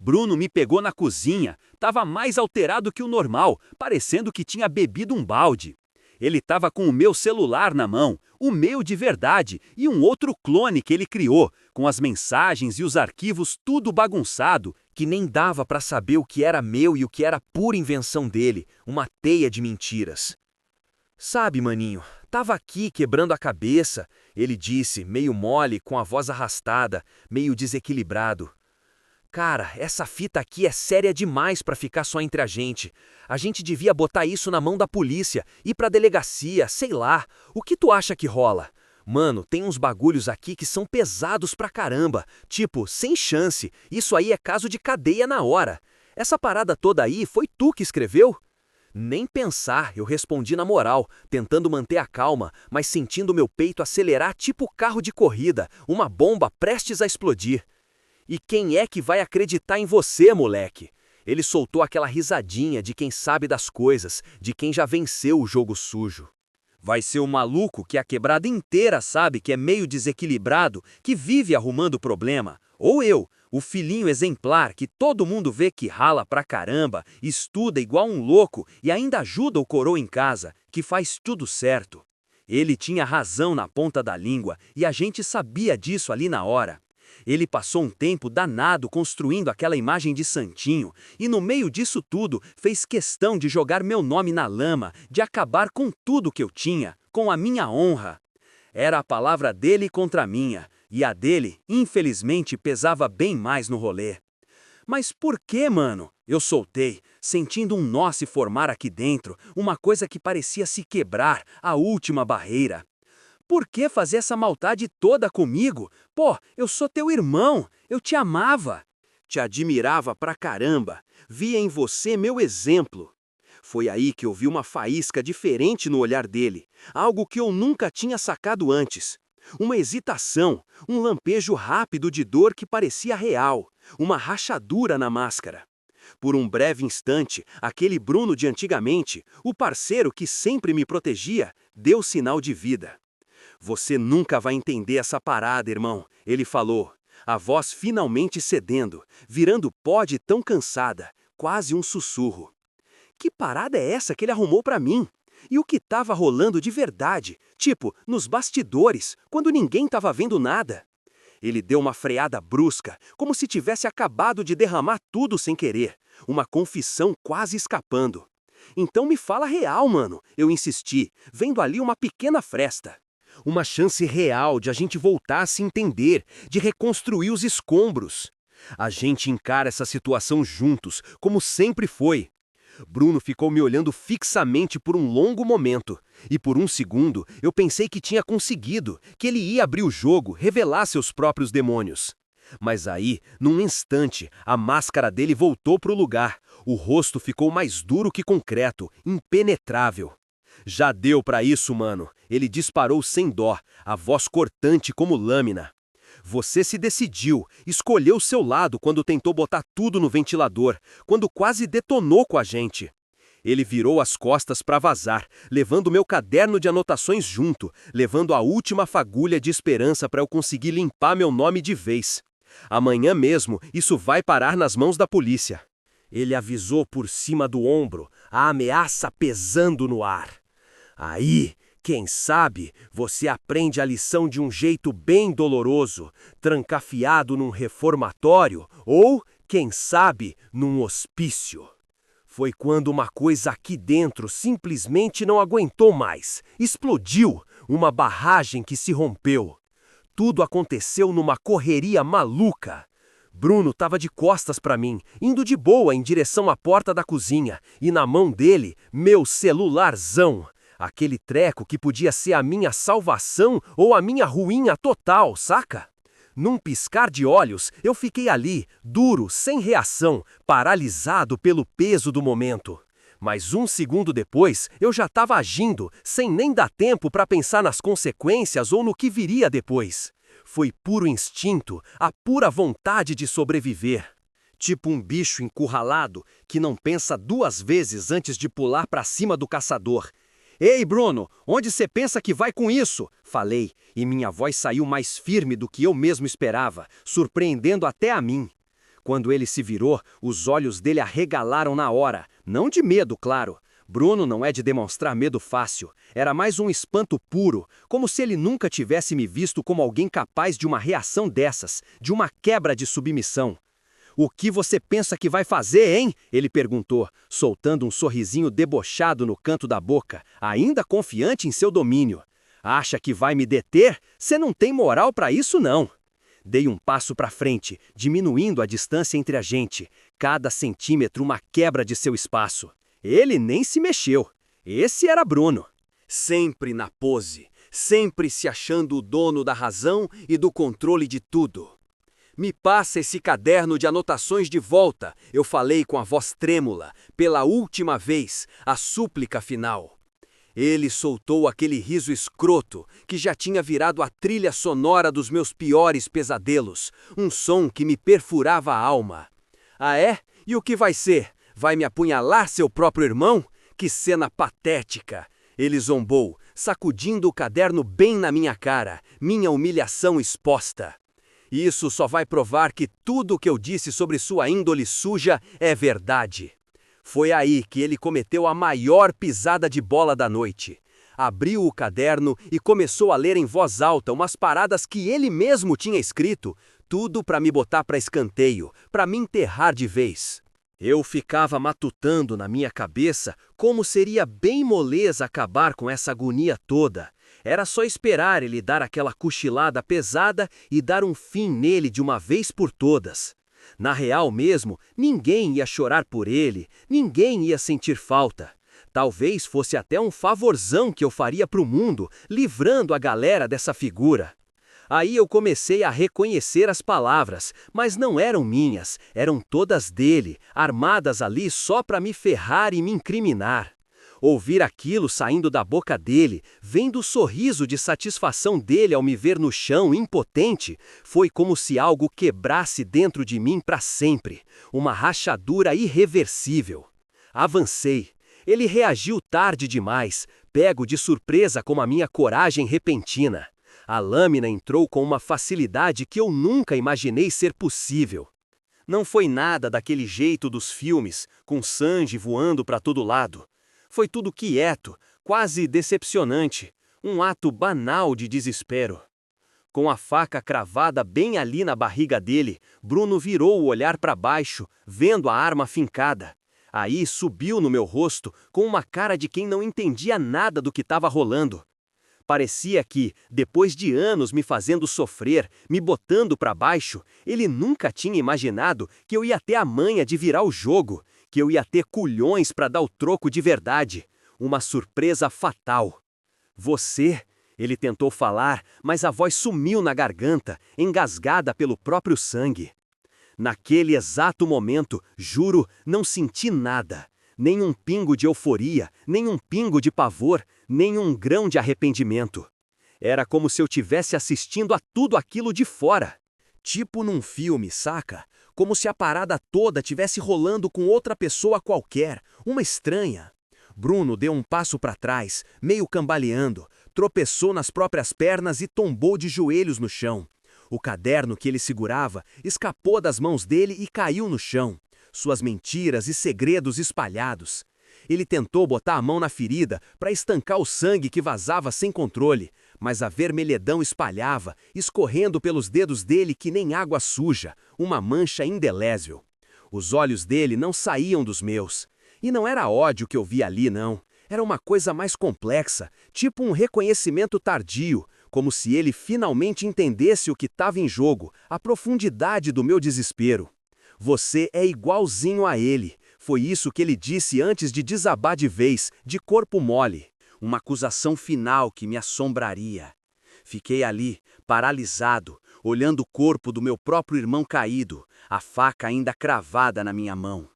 Bruno me pegou na cozinha, estava mais alterado que o normal, parecendo que tinha bebido um balde. Ele estava com o meu celular na mão, o meu de verdade, e um outro clone que ele criou, com as mensagens e os arquivos tudo bagunçado, que nem dava para saber o que era meu e o que era pura invenção dele, uma teia de mentiras. Sabe, maninho, tava aqui quebrando a cabeça, ele disse, meio mole, com a voz arrastada, meio desequilibrado. Cara, essa fita aqui é séria demais pra ficar só entre a gente. A gente devia botar isso na mão da polícia, ir pra delegacia, sei lá. O que tu acha que rola? Mano, tem uns bagulhos aqui que são pesados pra caramba. Tipo, sem chance. Isso aí é caso de cadeia na hora. Essa parada toda aí foi tu que escreveu? Nem pensar, eu respondi na moral, tentando manter a calma, mas sentindo meu peito acelerar tipo carro de corrida, uma bomba prestes a explodir. E quem é que vai acreditar em você, moleque? Ele soltou aquela risadinha de quem sabe das coisas, de quem já venceu o jogo sujo. Vai ser o maluco que a quebrada inteira sabe que é meio desequilibrado, que vive arrumando problema. Ou eu, o filhinho exemplar que todo mundo vê que rala pra caramba, estuda igual um louco e ainda ajuda o coroa em casa, que faz tudo certo. Ele tinha razão na ponta da língua e a gente sabia disso ali na hora. Ele passou um tempo danado construindo aquela imagem de santinho e no meio disso tudo fez questão de jogar meu nome na lama, de acabar com tudo que eu tinha, com a minha honra. Era a palavra dele contra a minha, e a dele, infelizmente, pesava bem mais no rolê. Mas por que, mano? Eu soltei, sentindo um nó se formar aqui dentro, uma coisa que parecia se quebrar, a última barreira. Por que fazer essa maldade toda comigo? Pô, eu sou teu irmão, eu te amava. Te admirava pra caramba, via em você meu exemplo. Foi aí que eu vi uma faísca diferente no olhar dele, algo que eu nunca tinha sacado antes. Uma hesitação, um lampejo rápido de dor que parecia real, uma rachadura na máscara. Por um breve instante, aquele Bruno de antigamente, o parceiro que sempre me protegia, deu sinal de vida. Você nunca vai entender essa parada, irmão, ele falou, a voz finalmente cedendo, virando pó de tão cansada, quase um sussurro. Que parada é essa que ele arrumou pra mim? E o que tava rolando de verdade, tipo, nos bastidores, quando ninguém tava vendo nada? Ele deu uma freada brusca, como se tivesse acabado de derramar tudo sem querer, uma confissão quase escapando. Então me fala real, mano, eu insisti, vendo ali uma pequena fresta. Uma chance real de a gente voltar a se entender, de reconstruir os escombros. A gente encara essa situação juntos, como sempre foi. Bruno ficou me olhando fixamente por um longo momento, e por um segundo eu pensei que tinha conseguido, que ele ia abrir o jogo, revelar seus próprios demônios. Mas aí, num instante, a máscara dele voltou pro lugar, o rosto ficou mais duro que concreto, impenetrável. Já deu pra isso, mano. Ele disparou sem dó, a voz cortante como lâmina. Você se decidiu, escolheu o seu lado quando tentou botar tudo no ventilador, quando quase detonou com a gente. Ele virou as costas pra vazar, levando meu caderno de anotações junto, levando a última fagulha de esperança pra eu conseguir limpar meu nome de vez. Amanhã mesmo, isso vai parar nas mãos da polícia. Ele avisou por cima do ombro, a ameaça pesando no ar. Aí, quem sabe, você aprende a lição de um jeito bem doloroso, trancafiado num reformatório ou, quem sabe, num hospício. Foi quando uma coisa aqui dentro simplesmente não aguentou mais. Explodiu, uma barragem que se rompeu. Tudo aconteceu numa correria maluca. Bruno estava de costas para mim, indo de boa em direção à porta da cozinha, e na mão dele, meu celularzão. Aquele treco que podia ser a minha salvação ou a minha ruína total, saca? Num piscar de olhos, eu fiquei ali, duro, sem reação, paralisado pelo peso do momento. Mas um segundo depois, eu já estava agindo, sem nem dar tempo para pensar nas consequências ou no que viria depois. Foi puro instinto, a pura vontade de sobreviver. Tipo um bicho encurralado que não pensa duas vezes antes de pular para cima do caçador. "Ei, Bruno, onde você pensa que vai com isso?" falei, e minha voz saiu mais firme do que eu mesmo esperava, surpreendendo até a mim. Quando ele se virou, os olhos dele arregalaram na hora, não de medo, claro. Bruno não é de demonstrar medo fácil, era mais um espanto puro, como se ele nunca tivesse me visto como alguém capaz de uma reação dessas, de uma quebra de submissão. "O que você pensa que vai fazer, hein?" ele perguntou, soltando um sorrisinho debochado no canto da boca, ainda confiante em seu domínio. "Acha que vai me deter? Você não tem moral para isso, não." Dei um passo para frente, diminuindo a distância entre a gente, cada centímetro uma quebra de seu espaço. Ele nem se mexeu. Esse era Bruno. Sempre na pose, sempre se achando o dono da razão e do controle de tudo. "Me passa esse caderno de anotações de volta", eu falei com a voz trêmula, pela última vez, a súplica final. Ele soltou aquele riso escroto que já tinha virado a trilha sonora dos meus piores pesadelos, um som que me perfurava a alma. "Ah é? E o que vai ser? Vai me apunhalar, seu próprio irmão? Que cena patética!" Ele zombou, sacudindo o caderno bem na minha cara, minha humilhação exposta. "Isso só vai provar que tudo o que eu disse sobre sua índole suja é verdade." Foi aí que ele cometeu a maior pisada de bola da noite. Abriu o caderno e começou a ler em voz alta umas paradas que ele mesmo tinha escrito, tudo para me botar para escanteio, para me enterrar de vez. Eu ficava matutando na minha cabeça como seria bem moleza acabar com essa agonia toda. Era só esperar ele dar aquela cochilada pesada e dar um fim nele de uma vez por todas. Na real mesmo, ninguém ia chorar por ele, ninguém ia sentir falta. Talvez fosse até um favorzão que eu faria pro mundo, livrando a galera dessa figura. Aí eu comecei a reconhecer as palavras, mas não eram minhas, eram todas dele, armadas ali só para me ferrar e me incriminar. Ouvir aquilo saindo da boca dele, vendo o sorriso de satisfação dele ao me ver no chão, impotente, foi como se algo quebrasse dentro de mim para sempre, uma rachadura irreversível. Avancei. Ele reagiu tarde demais, pego de surpresa com a minha coragem repentina. A lâmina entrou com uma facilidade que eu nunca imaginei ser possível. Não foi nada daquele jeito dos filmes, com sangue voando para todo lado. Foi tudo quieto, quase decepcionante, um ato banal de desespero. Com a faca cravada bem ali na barriga dele, Bruno virou o olhar para baixo, vendo a arma fincada. Aí subiu no meu rosto com uma cara de quem não entendia nada do que estava rolando. Parecia que, depois de anos me fazendo sofrer, me botando para baixo, ele nunca tinha imaginado que eu ia ter a manha de virar o jogo, que eu ia ter culhões para dar o troco de verdade. Uma surpresa fatal. "Você?" ele tentou falar, mas a voz sumiu na garganta, engasgada pelo próprio sangue. Naquele exato momento, juro, não senti nada. Nem um pingo de euforia, nem um pingo de pavor, nem um grão de arrependimento. Era como se eu tivesse assistindo a tudo aquilo de fora. Tipo num filme, saca? Como se a parada toda tivesse rolando com outra pessoa qualquer, uma estranha. Bruno deu um passo para trás, meio cambaleando, tropeçou nas próprias pernas e tombou de joelhos no chão. O caderno que ele segurava escapou das mãos dele e caiu no chão. Suas mentiras e segredos espalhados. Ele tentou botar a mão na ferida para estancar o sangue que vazava sem controle, mas a vermelhidão espalhava, escorrendo pelos dedos dele que nem água suja, uma mancha indelével. Os olhos dele não saíam dos meus. E não era ódio que eu vi ali, não. Era uma coisa mais complexa, tipo um reconhecimento tardio, como se ele finalmente entendesse o que estava em jogo, a profundidade do meu desespero. "Você é igualzinho a ele." Foi isso que ele disse antes de desabar de vez, de corpo mole. Uma acusação final que me assombraria. Fiquei ali, paralisado, olhando o corpo do meu próprio irmão caído, a faca ainda cravada na minha mão.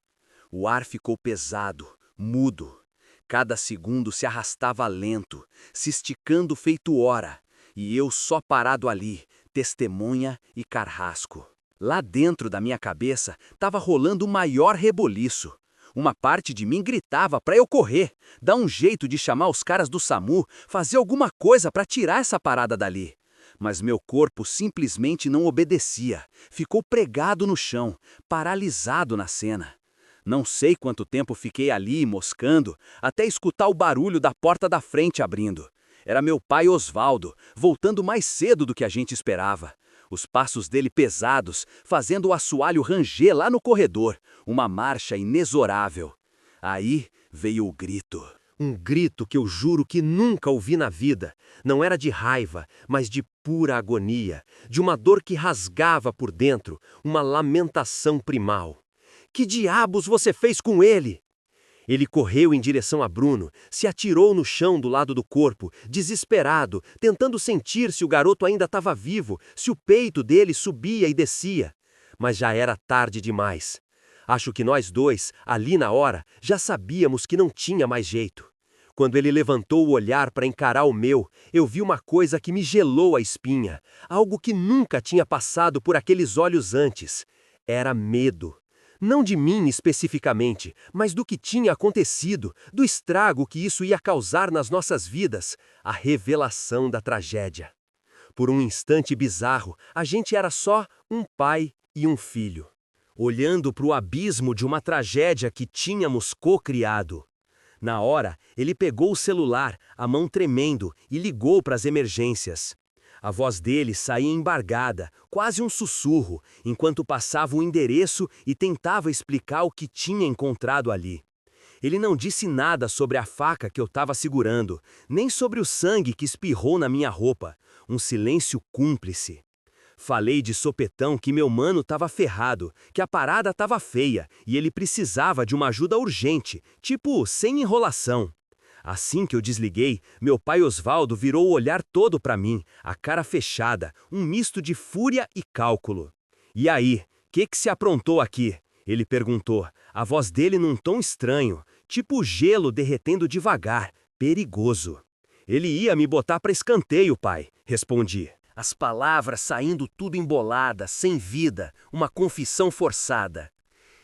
O ar ficou pesado, mudo. Cada segundo se arrastava lento, se esticando feito hora, e eu só parado ali, testemunha e carrasco. Lá dentro da minha cabeça estava rolando o maior reboliço. Uma parte de mim gritava para eu correr, dar um jeito de chamar os caras do SAMU, fazer alguma coisa para tirar essa parada dali. Mas meu corpo simplesmente não obedecia, ficou pregado no chão, paralisado na cena. Não sei quanto tempo fiquei ali, moscando, até escutar o barulho da porta da frente abrindo. Era meu pai Osvaldo, voltando mais cedo do que a gente esperava. Os passos dele pesados, fazendo o assoalho ranger lá no corredor, uma marcha inexorável. Aí veio o grito. Um grito que eu juro que nunca ouvi na vida. Não era de raiva, mas de pura agonia, de uma dor que rasgava por dentro, uma lamentação primal. Que diabos você fez com ele? Ele correu em direção a Bruno, se atirou no chão do lado do corpo, desesperado, tentando sentir se o garoto ainda estava vivo, se o peito dele subia e descia. Mas já era tarde demais. Acho que nós dois, ali na hora, já sabíamos que não tinha mais jeito. Quando ele levantou o olhar para encarar o meu, eu vi uma coisa que me gelou a espinha, algo que nunca tinha passado por aqueles olhos antes. Era medo. Não de mim especificamente, mas do que tinha acontecido, do estrago que isso ia causar nas nossas vidas, a revelação da tragédia. Por um instante bizarro, a gente era só um pai e um filho, olhando para o abismo de uma tragédia que tínhamos co-criado. Na hora, ele pegou o celular, a mão tremendo, e ligou para as emergências. A voz dele saía embargada, quase um sussurro, enquanto passava o endereço e tentava explicar o que tinha encontrado ali. Ele não disse nada sobre a faca que eu estava segurando, nem sobre o sangue que espirrou na minha roupa, um silêncio cúmplice. Falei de sopetão que meu mano estava ferrado, que a parada estava feia e ele precisava de uma ajuda urgente, tipo, sem enrolação. Assim que eu desliguei, meu pai Osvaldo virou o olhar todo para mim, a cara fechada, um misto de fúria e cálculo. "E aí, que se aprontou aqui?" ele perguntou, a voz dele num tom estranho, tipo gelo derretendo devagar, perigoso. "Ele ia me botar para escanteio, pai", respondi. As palavras saindo tudo emboladas, sem vida, uma confissão forçada.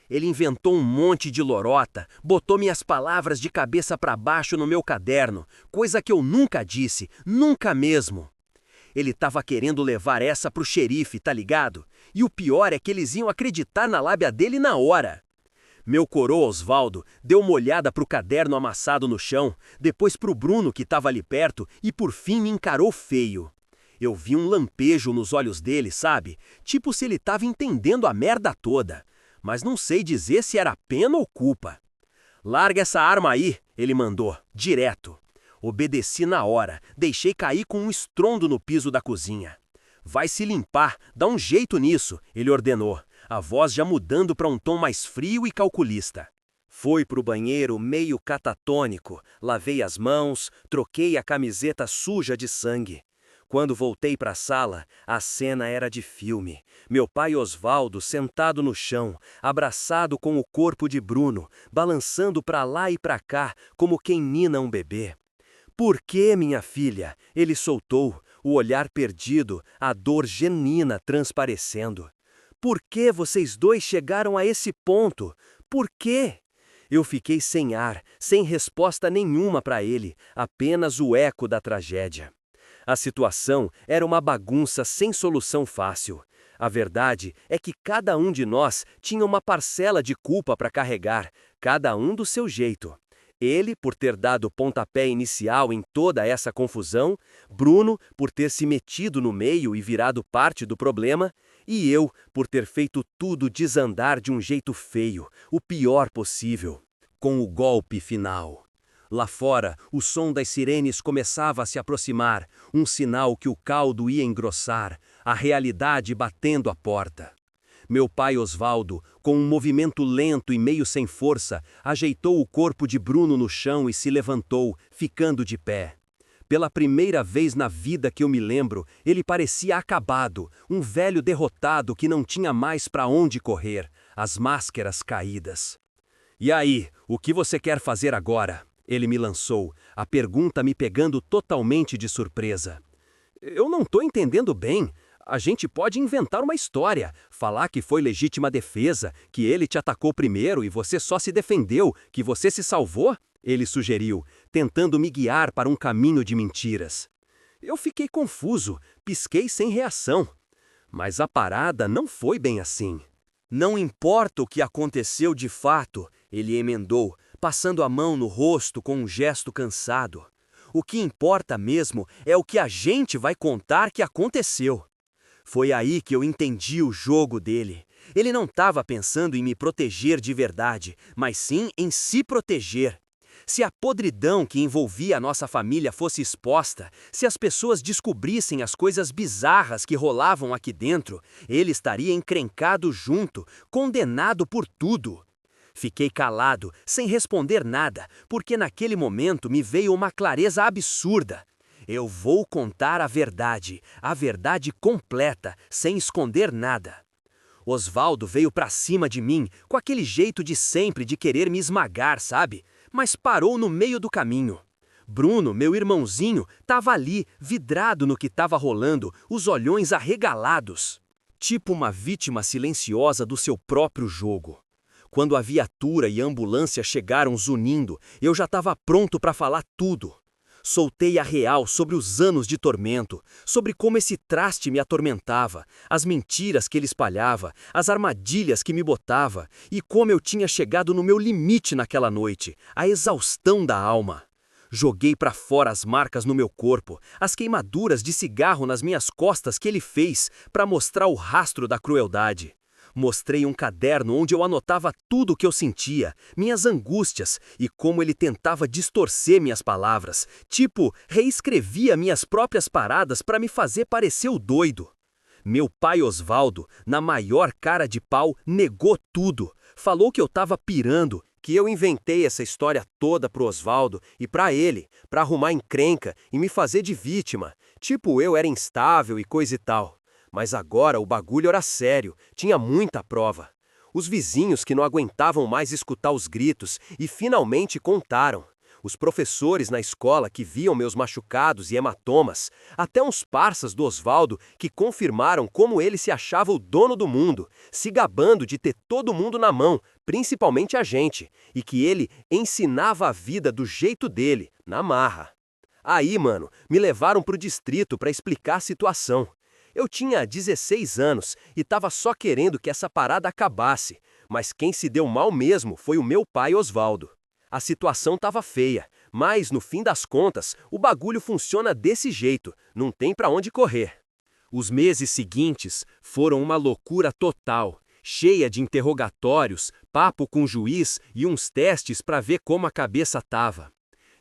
Ele inventou um monte de lorota, botou minhas palavras de cabeça para baixo no meu caderno, coisa que eu nunca disse, nunca mesmo. Ele estava querendo levar essa pro xerife, tá ligado? E o pior é que eles iam acreditar na lábia dele na hora. Meu coroa Osvaldo deu uma olhada pro caderno amassado no chão, depois pro Bruno que estava ali perto e por fim me encarou feio. Eu vi um lampejo nos olhos dele, sabe? Tipo se ele estava entendendo a merda toda. Mas não sei dizer se era pena ou culpa. "Larga essa arma aí", ele mandou, direto. Obedeci na hora, deixei cair com um estrondo no piso da cozinha. "Vai se limpar, dá um jeito nisso", ele ordenou, a voz já mudando para um tom mais frio e calculista. Fui pro banheiro meio catatônico, lavei as mãos, troquei a camiseta suja de sangue. Quando voltei para a sala, a cena era de filme. Meu pai Osvaldo sentado no chão, abraçado com o corpo de Bruno, balançando para lá e para cá, como quem nina um bebê. "Por que, minha filha?" ele soltou, o olhar perdido, a dor genuína transparecendo. "Por que vocês dois chegaram a esse ponto? Por quê?" Eu fiquei sem ar, sem resposta nenhuma para ele, apenas o eco da tragédia. A situação era uma bagunça sem solução fácil. A verdade é que cada um de nós tinha uma parcela de culpa para carregar, cada um do seu jeito. Ele, por ter dado o pontapé inicial em toda essa confusão, Bruno, por ter se metido no meio e virado parte do problema, e eu, por ter feito tudo desandar de um jeito feio, o pior possível, com o golpe final. Lá fora, o som das sirenes começava a se aproximar, um sinal que o caldo ia engrossar, a realidade batendo a porta. Meu pai Osvaldo, com um movimento lento e meio sem força, ajeitou o corpo de Bruno no chão e se levantou, ficando de pé. Pela primeira vez na vida que eu me lembro, ele parecia acabado, um velho derrotado que não tinha mais para onde correr, as máscaras caídas. E aí, o que você quer fazer agora? Ele me lançou, a pergunta me pegando totalmente de surpresa. Eu não tô entendendo bem. A gente pode inventar uma história, falar que foi legítima defesa, que ele te atacou primeiro e você só se defendeu, que você se salvou? Ele sugeriu, tentando me guiar para um caminho de mentiras. Eu fiquei confuso, pisquei sem reação. Mas a parada não foi bem assim. Não importa o que aconteceu de fato, ele emendou, passando a mão no rosto com um gesto cansado. O que importa mesmo é o que a gente vai contar que aconteceu. Foi aí que eu entendi o jogo dele. Ele não estava pensando em me proteger de verdade, mas sim em se proteger. Se a podridão que envolvia a nossa família fosse exposta, se as pessoas descobrissem as coisas bizarras que rolavam aqui dentro, ele estaria encrencado junto, condenado por tudo. Fiquei calado, sem responder nada, porque naquele momento me veio uma clareza absurda. Eu vou contar a verdade completa, sem esconder nada. Osvaldo veio pra cima de mim, com aquele jeito de sempre de querer me esmagar, sabe? Mas parou no meio do caminho. Bruno, meu irmãozinho, estava ali, vidrado no que estava rolando, os olhões arregalados. Tipo uma vítima silenciosa do seu próprio jogo. Quando a viatura e a ambulância chegaram zunindo, eu já estava pronto para falar tudo. Soltei a real sobre os anos de tormento, sobre como esse traste me atormentava, as mentiras que ele espalhava, as armadilhas que me botava, e como eu tinha chegado no meu limite naquela noite, a exaustão da alma. Joguei para fora as marcas no meu corpo, as queimaduras de cigarro nas minhas costas que ele fez para mostrar o rastro da crueldade. Mostrei um caderno onde eu anotava tudo o que eu sentia, minhas angústias, e como ele tentava distorcer minhas palavras, tipo, reescrevia minhas próprias paradas para me fazer parecer o doido. Meu pai Osvaldo, na maior cara de pau, negou tudo, falou que eu tava pirando, que eu inventei essa história toda pro Osvaldo e pra ele, pra arrumar encrenca e me fazer de vítima, tipo eu era instável e coisa e tal. Mas agora o bagulho era sério, tinha muita prova. Os vizinhos que não aguentavam mais escutar os gritos e finalmente contaram. Os professores na escola que viam meus machucados e hematomas, até uns parças do Osvaldo que confirmaram como ele se achava o dono do mundo, se gabando de ter todo mundo na mão, principalmente a gente, e que ele ensinava a vida do jeito dele, na marra. Aí, mano, me levaram pro distrito para explicar a situação. Eu tinha 16 anos e estava só querendo que essa parada acabasse, mas quem se deu mal mesmo foi o meu pai Osvaldo. A situação estava feia, mas no fim das contas, o bagulho funciona desse jeito, não tem pra onde correr. Os meses seguintes foram uma loucura total, cheia de interrogatórios, papo com o juiz e uns testes para ver como a cabeça tava.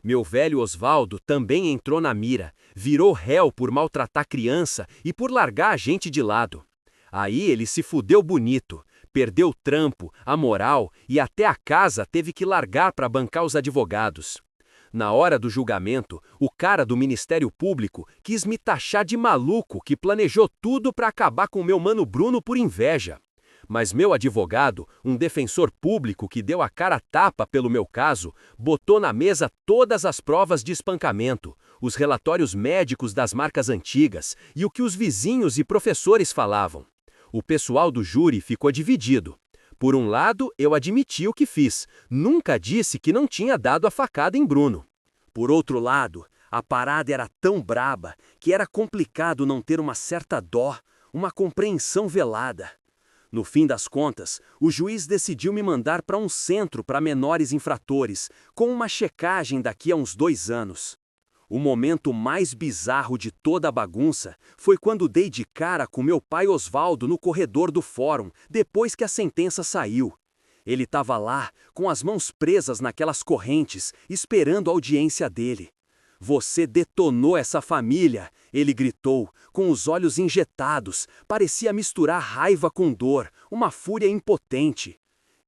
Meu velho Osvaldo também entrou na mira, virou réu por maltratar criança e por largar a gente de lado. Aí ele se fudeu bonito, perdeu o trampo, a moral e até a casa teve que largar para bancar os advogados. Na hora do julgamento, o cara do Ministério Público quis me taxar de maluco que planejou tudo para acabar com meu mano Bruno por inveja. Mas meu advogado, um defensor público que deu a cara a tapa pelo meu caso, botou na mesa todas as provas de espancamento, os relatórios médicos das marcas antigas e o que os vizinhos e professores falavam. O pessoal do júri ficou dividido. Por um lado, eu admiti o que fiz, nunca disse que não tinha dado a facada em Bruno. Por outro lado, a parada era tão braba que era complicado não ter uma certa dó, uma compreensão velada. No fim das contas, o juiz decidiu me mandar para um centro para menores infratores, com uma checagem daqui a uns 2 anos. O momento mais bizarro de toda a bagunça foi quando dei de cara com meu pai Osvaldo no corredor do fórum, depois que a sentença saiu. Ele estava lá, com as mãos presas naquelas correntes, esperando a audiência dele. "Você detonou essa família", ele gritou, com os olhos injetados, parecia misturar raiva com dor, uma fúria impotente.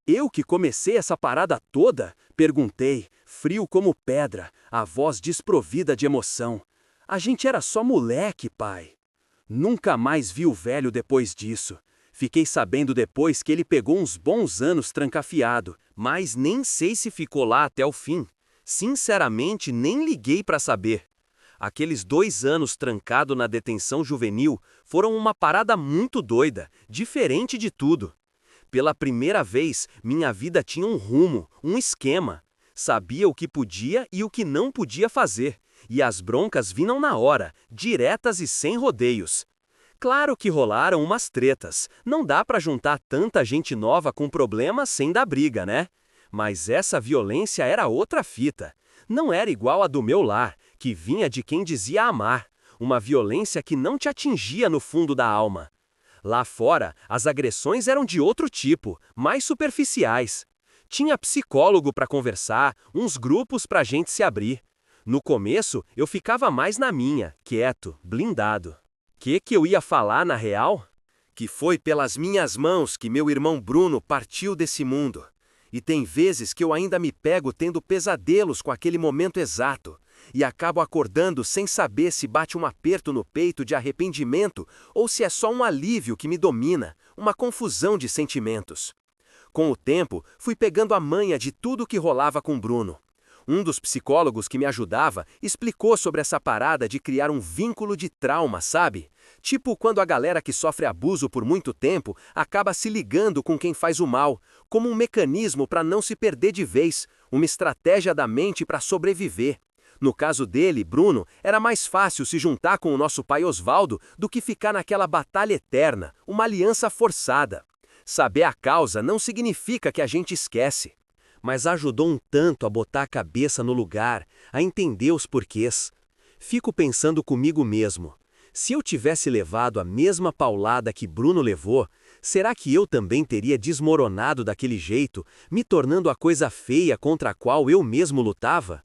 "Eu que comecei essa parada toda?", perguntei, frio como pedra, a voz desprovida de emoção. "A gente era só moleque, pai." Nunca mais vi o velho depois disso. Fiquei sabendo depois que ele pegou uns bons anos trancafiado, mas nem sei se ficou lá até o fim. Sinceramente, nem liguei para saber. Aqueles 2 anos trancado na detenção juvenil foram uma parada muito doida, diferente de tudo. Pela primeira vez, minha vida tinha um rumo, um esquema. Sabia o que podia e o que não podia fazer, e as broncas vinham na hora, diretas e sem rodeios. Claro que rolaram umas tretas, não dá pra juntar tanta gente nova com problemas sem dar briga, né? Mas essa violência era outra fita. Não era igual a do meu lar, que vinha de quem dizia amar, uma violência que não te atingia no fundo da alma. Lá fora, as agressões eram de outro tipo, mais superficiais. Tinha psicólogo pra conversar, uns grupos pra gente se abrir. No começo, eu ficava mais na minha, quieto, blindado. Que eu ia falar na real? Que foi pelas minhas mãos que meu irmão Bruno partiu desse mundo. E tem vezes que eu ainda me pego tendo pesadelos com aquele momento exato, e acabo acordando sem saber se bate um aperto no peito de arrependimento ou se é só um alívio que me domina, uma confusão de sentimentos. Com o tempo, fui pegando a manha de tudo que rolava com Bruno. Um dos psicólogos que me ajudava explicou sobre essa parada de criar um vínculo de trauma, sabe? Tipo quando a galera que sofre abuso por muito tempo acaba se ligando com quem faz o mal, como um mecanismo para não se perder de vez, uma estratégia da mente para sobreviver. No caso dele, Bruno, era mais fácil se juntar com o nosso pai Osvaldo do que ficar naquela batalha eterna, uma aliança forçada. Saber a causa não significa que a gente esquece, mas ajudou um tanto a botar a cabeça no lugar, a entender os porquês. Fico pensando comigo mesmo. Se eu tivesse levado a mesma paulada que Bruno levou, será que eu também teria desmoronado daquele jeito, me tornando a coisa feia contra a qual eu mesmo lutava?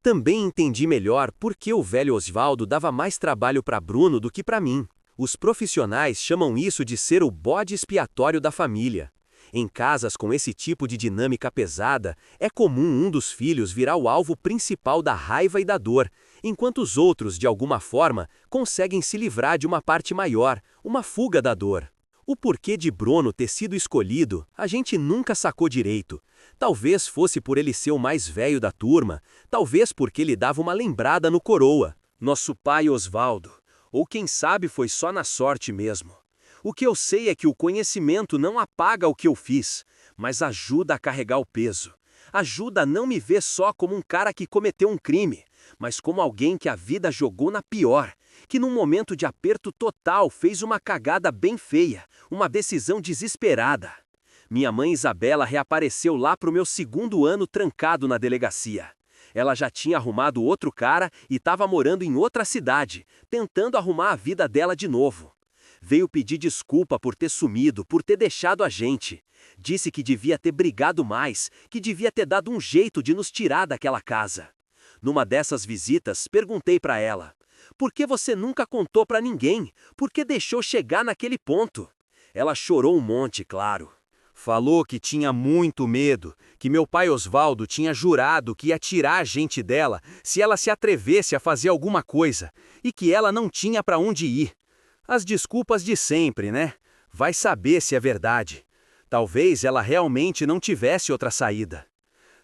Também entendi melhor por que o velho Osvaldo dava mais trabalho para Bruno do que para mim. Os profissionais chamam isso de ser o bode expiatório da família. Em casas com esse tipo de dinâmica pesada, é comum um dos filhos virar o alvo principal da raiva e da dor, enquanto os outros, de alguma forma, conseguem se livrar de uma parte maior, uma fuga da dor. O porquê de Bruno ter sido escolhido, a gente nunca sacou direito. Talvez fosse por ele ser o mais velho da turma, talvez porque ele dava uma lembrada no coroa, nosso pai Osvaldo. Ou quem sabe foi só na sorte mesmo. O que eu sei é que o conhecimento não apaga o que eu fiz, mas ajuda a carregar o peso. Ajuda a não me ver só como um cara que cometeu um crime, mas como alguém que a vida jogou na pior, que num momento de aperto total fez uma cagada bem feia, uma decisão desesperada. Minha mãe Isabela reapareceu lá pro meu 2º ano trancado na delegacia. Ela já tinha arrumado outro cara e estava morando em outra cidade, tentando arrumar a vida dela de novo. Veio pedir desculpa por ter sumido, por ter deixado a gente. Disse que devia ter brigado mais, que devia ter dado um jeito de nos tirar daquela casa. Numa dessas visitas, perguntei para ela: por que você nunca contou para ninguém? Por que deixou chegar naquele ponto? Ela chorou um monte, claro. Falou que tinha muito medo, que meu pai Osvaldo tinha jurado que ia tirar a gente dela se ela se atrevesse a fazer alguma coisa, e que ela não tinha para onde ir. As desculpas de sempre, né? Vai saber se é verdade. Talvez ela realmente não tivesse outra saída.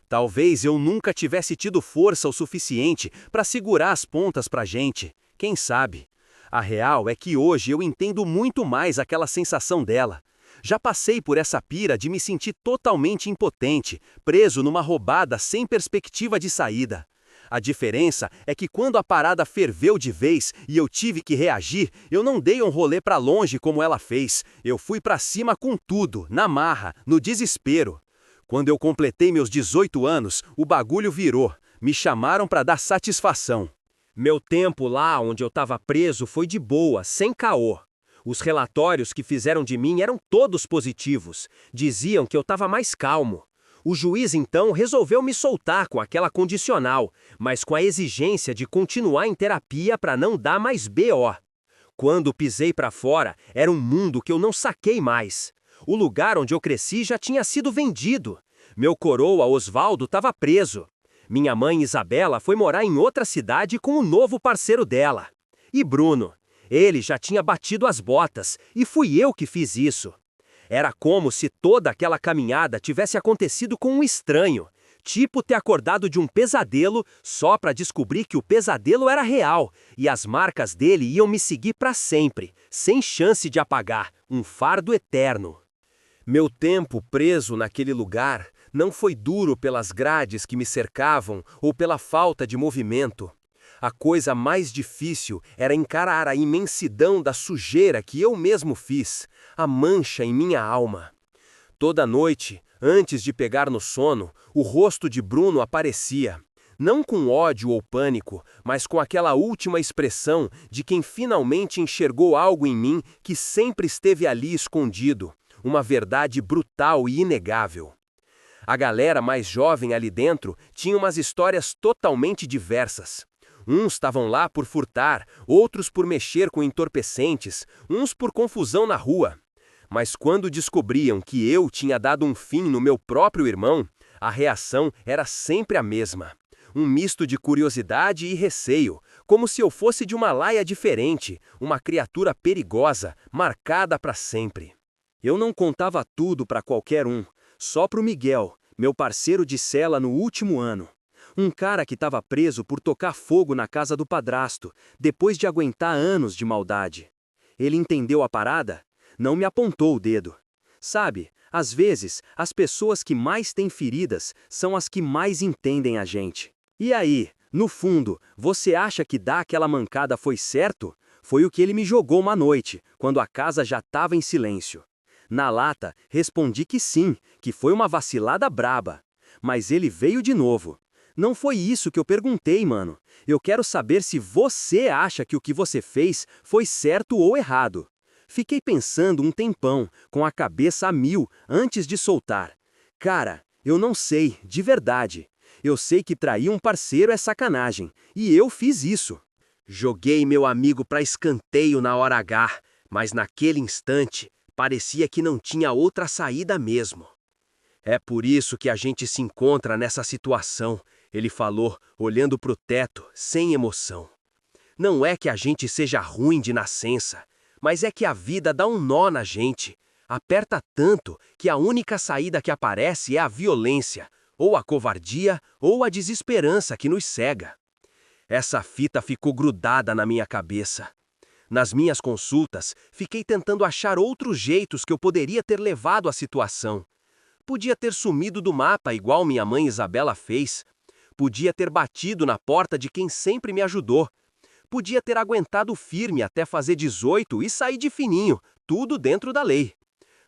Talvez eu nunca tivesse tido força o suficiente para segurar as pontas pra gente. Quem sabe? A real é que hoje eu entendo muito mais aquela sensação dela. Já passei por essa pira de me sentir totalmente impotente, preso numa roubada sem perspectiva de saída. A diferença é que quando a parada ferveu de vez e eu tive que reagir, eu não dei um rolê pra longe como ela fez. Eu fui pra cima com tudo, na marra, no desespero. Quando eu completei meus 18 anos, o bagulho virou. Me chamaram pra dar satisfação. Meu tempo lá onde eu tava preso foi de boa, sem caô. Os relatórios que fizeram de mim eram todos positivos. Diziam que eu tava mais calmo. O juiz, então, resolveu me soltar com aquela condicional, mas com a exigência de continuar em terapia para não dar mais BO. Quando pisei para fora, era um mundo que eu não saquei mais. O lugar onde eu cresci já tinha sido vendido. Meu coroa Osvaldo estava preso. Minha mãe Isabela foi morar em outra cidade com o novo parceiro dela. E Bruno? Ele já tinha batido as botas, e fui eu que fiz isso. Era como se toda aquela caminhada tivesse acontecido com um estranho, tipo ter acordado de um pesadelo só para descobrir que o pesadelo era real e as marcas dele iam me seguir para sempre, sem chance de apagar, um fardo eterno. Meu tempo preso naquele lugar não foi duro pelas grades que me cercavam ou pela falta de movimento. A coisa mais difícil era encarar a imensidão da sujeira que eu mesmo fiz, a mancha em minha alma. Toda noite, antes de pegar no sono, o rosto de Bruno aparecia. Não com ódio ou pânico, mas com aquela última expressão de quem finalmente enxergou algo em mim que sempre esteve ali escondido, uma verdade brutal e inegável. A galera mais jovem ali dentro tinha umas histórias totalmente diversas. Uns estavam lá por furtar, outros por mexer com entorpecentes, uns por confusão na rua. Mas quando descobriam que eu tinha dado um fim no meu próprio irmão, a reação era sempre a mesma. Um misto de curiosidade e receio, como se eu fosse de uma laia diferente, uma criatura perigosa, marcada para sempre. Eu não contava tudo para qualquer um, só para o Miguel, meu parceiro de cela no último ano. Um cara que estava preso por tocar fogo na casa do padrasto, depois de aguentar anos de maldade. Ele entendeu a parada? Não me apontou o dedo. Sabe, às vezes, as pessoas que mais têm feridas são as que mais entendem a gente. E aí, no fundo, você acha que dar aquela mancada foi certo? Foi o que ele me jogou uma noite, quando a casa já estava em silêncio. Na lata, respondi que sim, que foi uma vacilada braba. Mas ele veio de novo. Não foi isso que eu perguntei, mano. Eu quero saber se você acha que o que você fez foi certo ou errado. Fiquei pensando um tempão, com a cabeça a mil, antes de soltar. Cara, eu não sei, de verdade. Eu sei que trair um parceiro é sacanagem, e eu fiz isso. Joguei meu amigo pra escanteio na hora H, mas naquele instante, parecia que não tinha outra saída mesmo. É por isso que a gente se encontra nessa situação, ele falou, olhando pro teto, sem emoção. Não é que a gente seja ruim de nascença, mas é que a vida dá um nó na gente. Aperta tanto que a única saída que aparece é a violência, ou a covardia, ou a desesperança que nos cega. Essa fita ficou grudada na minha cabeça. Nas minhas consultas, fiquei tentando achar outros jeitos que eu poderia ter levado a situação. Podia ter sumido do mapa igual minha mãe Isabela fez. Podia ter batido na porta de quem sempre me ajudou. Podia ter aguentado firme até fazer 18 e sair de fininho, tudo dentro da lei.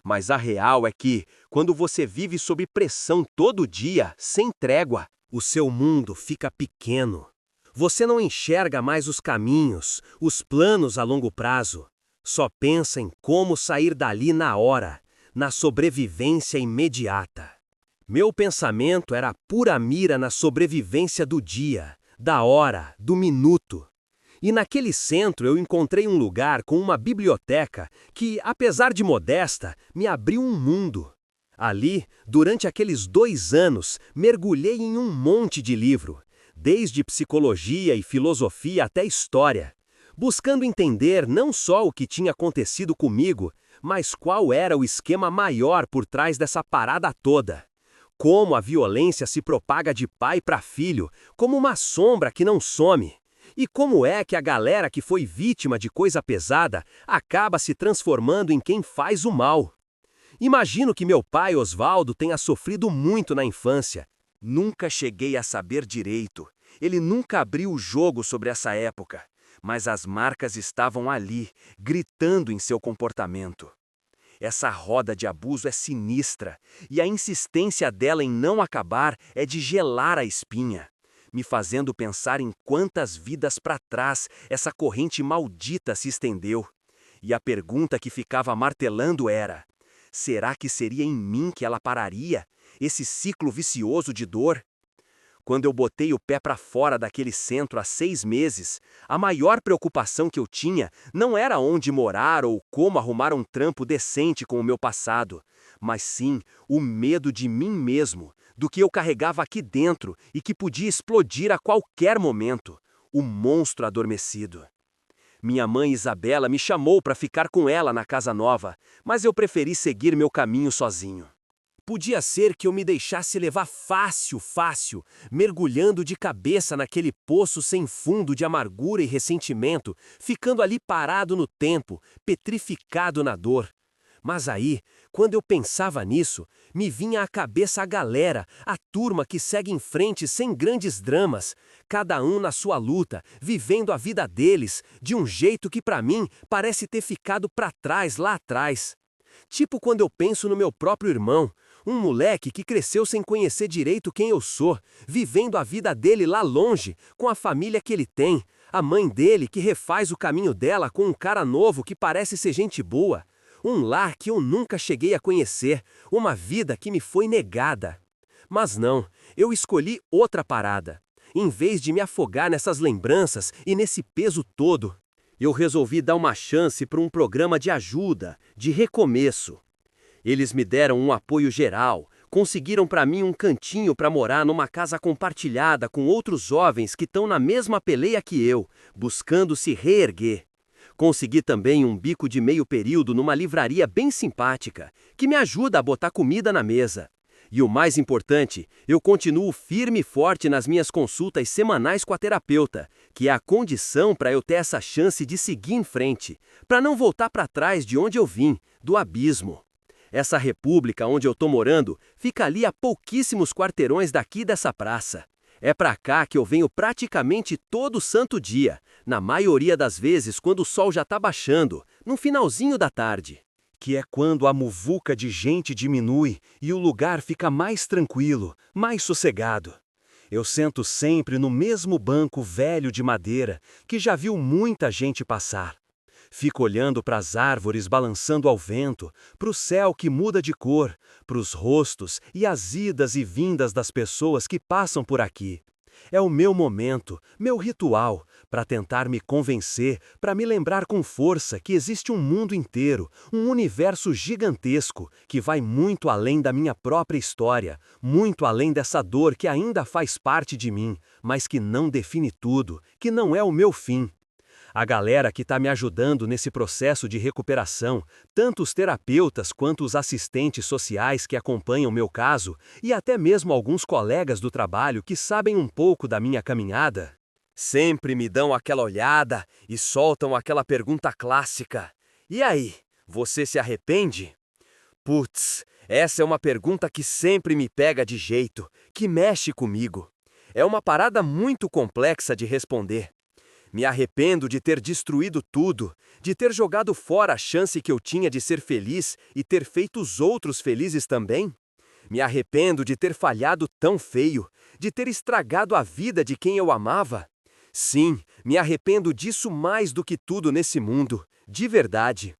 Mas a real é que, quando você vive sob pressão todo dia, sem trégua, o seu mundo fica pequeno. Você não enxerga mais os caminhos, os planos a longo prazo. Só pensa em como sair dali na hora, na sobrevivência imediata. Meu pensamento era pura mira na sobrevivência do dia, da hora, do minuto. E naquele centro eu encontrei um lugar com uma biblioteca que, apesar de modesta, me abriu um mundo. Ali, durante aqueles 2 anos, mergulhei em um monte de livro, desde psicologia e filosofia até história, buscando entender não só o que tinha acontecido comigo, mas qual era o esquema maior por trás dessa parada toda. Como a violência se propaga de pai para filho, como uma sombra que não some. E como é que a galera que foi vítima de coisa pesada acaba se transformando em quem faz o mal? Imagino que meu pai Osvaldo tenha sofrido muito na infância. Nunca cheguei a saber direito. Ele nunca abriu o jogo sobre essa época. Mas as marcas estavam ali, gritando em seu comportamento. Essa roda de abuso é sinistra, e a insistência dela em não acabar é de gelar a espinha, me fazendo pensar em quantas vidas para trás essa corrente maldita se estendeu. E a pergunta que ficava martelando era: será que seria em mim que ela pararia, esse ciclo vicioso de dor? Quando eu botei o pé para fora daquele centro há 6 meses, a maior preocupação que eu tinha não era onde morar ou como arrumar um trampo decente com o meu passado, mas sim o medo de mim mesmo, do que eu carregava aqui dentro e que podia explodir a qualquer momento, o monstro adormecido. Minha mãe Isabela me chamou para ficar com ela na casa nova, mas eu preferi seguir meu caminho sozinho. Podia ser que eu me deixasse levar fácil, mergulhando de cabeça naquele poço sem fundo de amargura e ressentimento, ficando ali parado no tempo, petrificado na dor. Mas aí, quando eu pensava nisso, me vinha à cabeça a galera, a turma que segue em frente sem grandes dramas, cada um na sua luta, vivendo a vida deles, de um jeito que para mim parece ter ficado para trás lá atrás. Tipo quando eu penso no meu próprio irmão, um moleque que cresceu sem conhecer direito quem eu sou, vivendo a vida dele lá longe, com a família que ele tem, a mãe dele que refaz o caminho dela com um cara novo que parece ser gente boa, um lar que eu nunca cheguei a conhecer, uma vida que me foi negada. Mas não, eu escolhi outra parada. Em vez de me afogar nessas lembranças e nesse peso todo, eu resolvi dar uma chance para um programa de ajuda, de recomeço. Eles me deram um apoio geral, conseguiram para mim um cantinho para morar numa casa compartilhada com outros jovens que estão na mesma peleia que eu, buscando se reerguer. Consegui também um bico de meio período numa livraria bem simpática, que me ajuda a botar comida na mesa. E o mais importante, eu continuo firme e forte nas minhas consultas semanais com a terapeuta, que é a condição para eu ter essa chance de seguir em frente, para não voltar para trás de onde eu vim, do abismo. Essa república onde eu estou morando fica ali a pouquíssimos quarteirões daqui dessa praça. É para cá que eu venho praticamente todo santo dia, na maioria das vezes quando o sol já está baixando, no finalzinho da tarde. Que é quando a muvuca de gente diminui e o lugar fica mais tranquilo, mais sossegado. Eu sento sempre no mesmo banco velho de madeira que já viu muita gente passar. Fico olhando para as árvores balançando ao vento, para o céu que muda de cor, para os rostos e as idas e vindas das pessoas que passam por aqui. É o meu momento, meu ritual, para tentar me convencer, para me lembrar com força que existe um mundo inteiro, um universo gigantesco, que vai muito além da minha própria história, muito além dessa dor que ainda faz parte de mim, mas que não define tudo, que não é o meu fim. A galera que está me ajudando nesse processo de recuperação, tanto os terapeutas quanto os assistentes sociais que acompanham meu caso, e até mesmo alguns colegas do trabalho que sabem um pouco da minha caminhada, sempre me dão aquela olhada e soltam aquela pergunta clássica: e aí, você se arrepende? Putz, essa é uma pergunta que sempre me pega de jeito, que mexe comigo. É uma parada muito complexa de responder. Me arrependo de ter destruído tudo, de ter jogado fora a chance que eu tinha de ser feliz e ter feito os outros felizes também? Me arrependo de ter falhado tão feio, de ter estragado a vida de quem eu amava? Sim, me arrependo disso mais do que tudo nesse mundo, de verdade.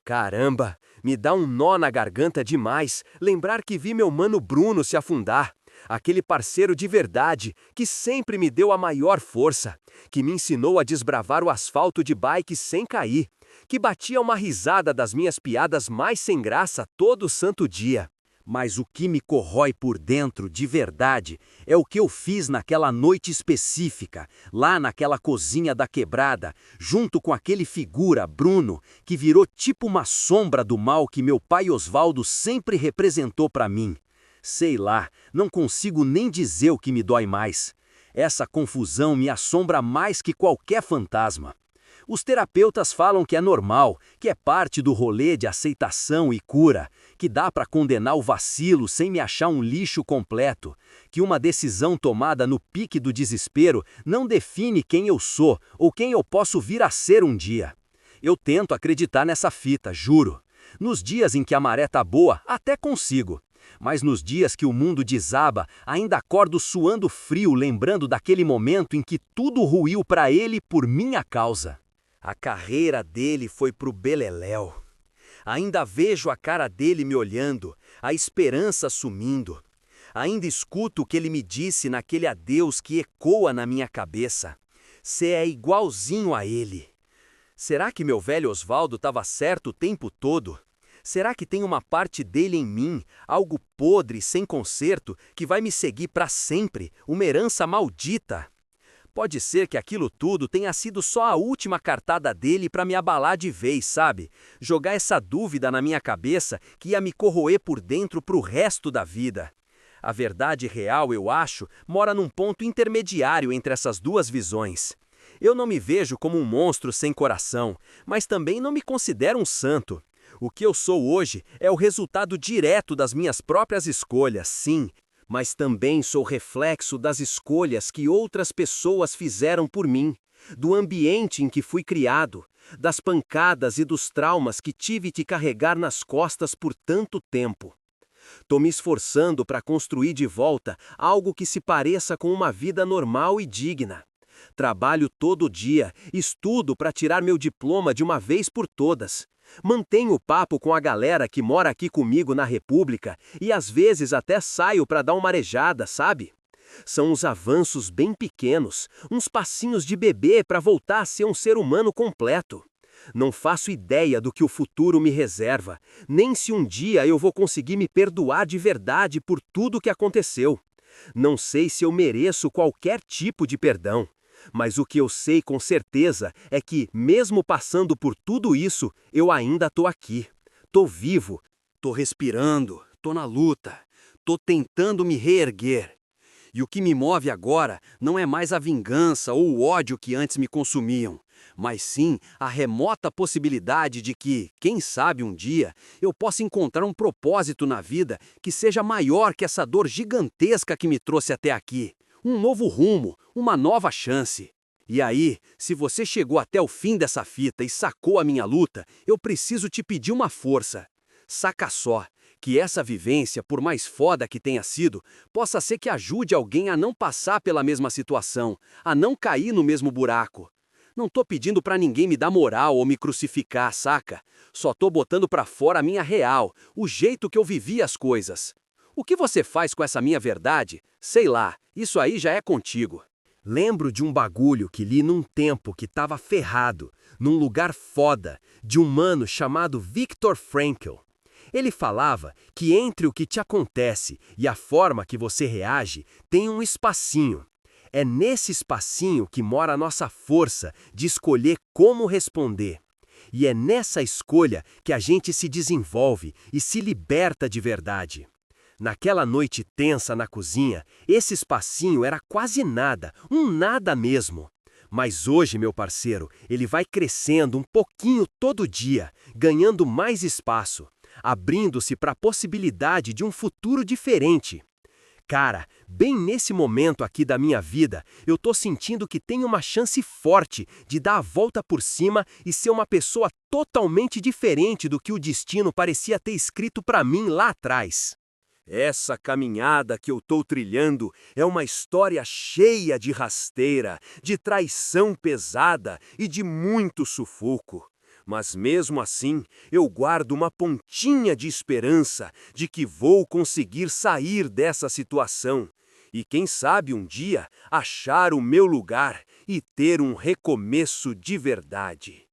Caramba, me dá um nó na garganta demais lembrar que vi meu mano Bruno se afundar. Aquele parceiro de verdade que sempre me deu a maior força, que me ensinou a desbravar o asfalto de bike sem cair, que batia uma risada das minhas piadas mais sem graça todo santo dia. Mas o que me corrói por dentro, de verdade, é o que eu fiz naquela noite específica, lá naquela cozinha da quebrada, junto com aquele figura, Bruno, que virou tipo uma sombra do mal que meu pai Osvaldo sempre representou para mim. Sei lá, não consigo nem dizer o que me dói mais. Essa confusão me assombra mais que qualquer fantasma. Os terapeutas falam que é normal, que é parte do rolê de aceitação e cura, que dá para condenar o vacilo sem me achar um lixo completo, que uma decisão tomada no pique do desespero não define quem eu sou ou quem eu posso vir a ser um dia. Eu tento acreditar nessa fita, juro. Nos dias em que a maré tá boa, até consigo. Mas nos dias que o mundo desaba, ainda acordo suando frio lembrando daquele momento em que tudo ruiu para ele por minha causa. A carreira dele foi pro beleléu. Ainda vejo a cara dele me olhando, a esperança sumindo. Ainda escuto o que ele me disse naquele adeus que ecoa na minha cabeça. Cê é igualzinho a ele. Será que meu velho Osvaldo estava certo o tempo todo? Será que tem uma parte dele em mim, algo podre, sem conserto, que vai me seguir para sempre, uma herança maldita? Pode ser que aquilo tudo tenha sido só a última cartada dele para me abalar de vez, sabe? Jogar essa dúvida na minha cabeça que ia me corroer por dentro pro resto da vida. A verdade real, eu acho, mora num ponto intermediário entre essas duas visões. Eu não me vejo como um monstro sem coração, mas também não me considero um santo. O que eu sou hoje é o resultado direto das minhas próprias escolhas, sim, mas também sou reflexo das escolhas que outras pessoas fizeram por mim, do ambiente em que fui criado, das pancadas e dos traumas que tive de carregar nas costas por tanto tempo. Tô me esforçando para construir de volta algo que se pareça com uma vida normal e digna. Trabalho todo dia, estudo para tirar meu diploma de uma vez por todas. Mantenho o papo com a galera que mora aqui comigo na República e às vezes até saio para dar uma arejada, sabe? São uns avanços bem pequenos, uns passinhos de bebê para voltar a ser um ser humano completo. Não faço ideia do que o futuro me reserva, nem se um dia eu vou conseguir me perdoar de verdade por tudo que aconteceu. Não sei se eu mereço qualquer tipo de perdão. Mas o que eu sei com certeza é que, mesmo passando por tudo isso, eu ainda tô aqui. Tô vivo, tô respirando, tô na luta, tô tentando me reerguer. E o que me move agora não é mais a vingança ou o ódio que antes me consumiam, mas sim a remota possibilidade de que, quem sabe um dia, eu possa encontrar um propósito na vida que seja maior que essa dor gigantesca que me trouxe até aqui. Um novo rumo, uma nova chance. E aí, se você chegou até o fim dessa fita e sacou a minha luta, eu preciso te pedir uma força. Saca só, que essa vivência, por mais foda que tenha sido, possa ser que ajude alguém a não passar pela mesma situação, a não cair no mesmo buraco. Não tô pedindo pra ninguém me dar moral ou me crucificar, saca? Só tô botando pra fora a minha real, o jeito que eu vivi as coisas. O que você faz com essa minha verdade? Sei lá, isso aí já é contigo. Lembro de um bagulho que li num tempo que tava ferrado, num lugar foda, de um mano chamado Viktor Frankl. Ele falava que entre o que te acontece e a forma que você reage, tem um espacinho. É nesse espacinho que mora a nossa força de escolher como responder. E é nessa escolha que a gente se desenvolve e se liberta de verdade. Naquela noite tensa na cozinha, esse espacinho era quase nada, um nada mesmo. Mas hoje, meu parceiro, ele vai crescendo um pouquinho todo dia, ganhando mais espaço, abrindo-se para a possibilidade de um futuro diferente. Cara, bem nesse momento aqui da minha vida, eu tô sentindo que tenho uma chance forte de dar a volta por cima e ser uma pessoa totalmente diferente do que o destino parecia ter escrito para mim lá atrás. Essa caminhada que eu tô trilhando é uma história cheia de rasteira, de traição pesada e de muito sufoco. Mas mesmo assim, eu guardo uma pontinha de esperança de que vou conseguir sair dessa situação. E quem sabe um dia achar o meu lugar e ter um recomeço de verdade.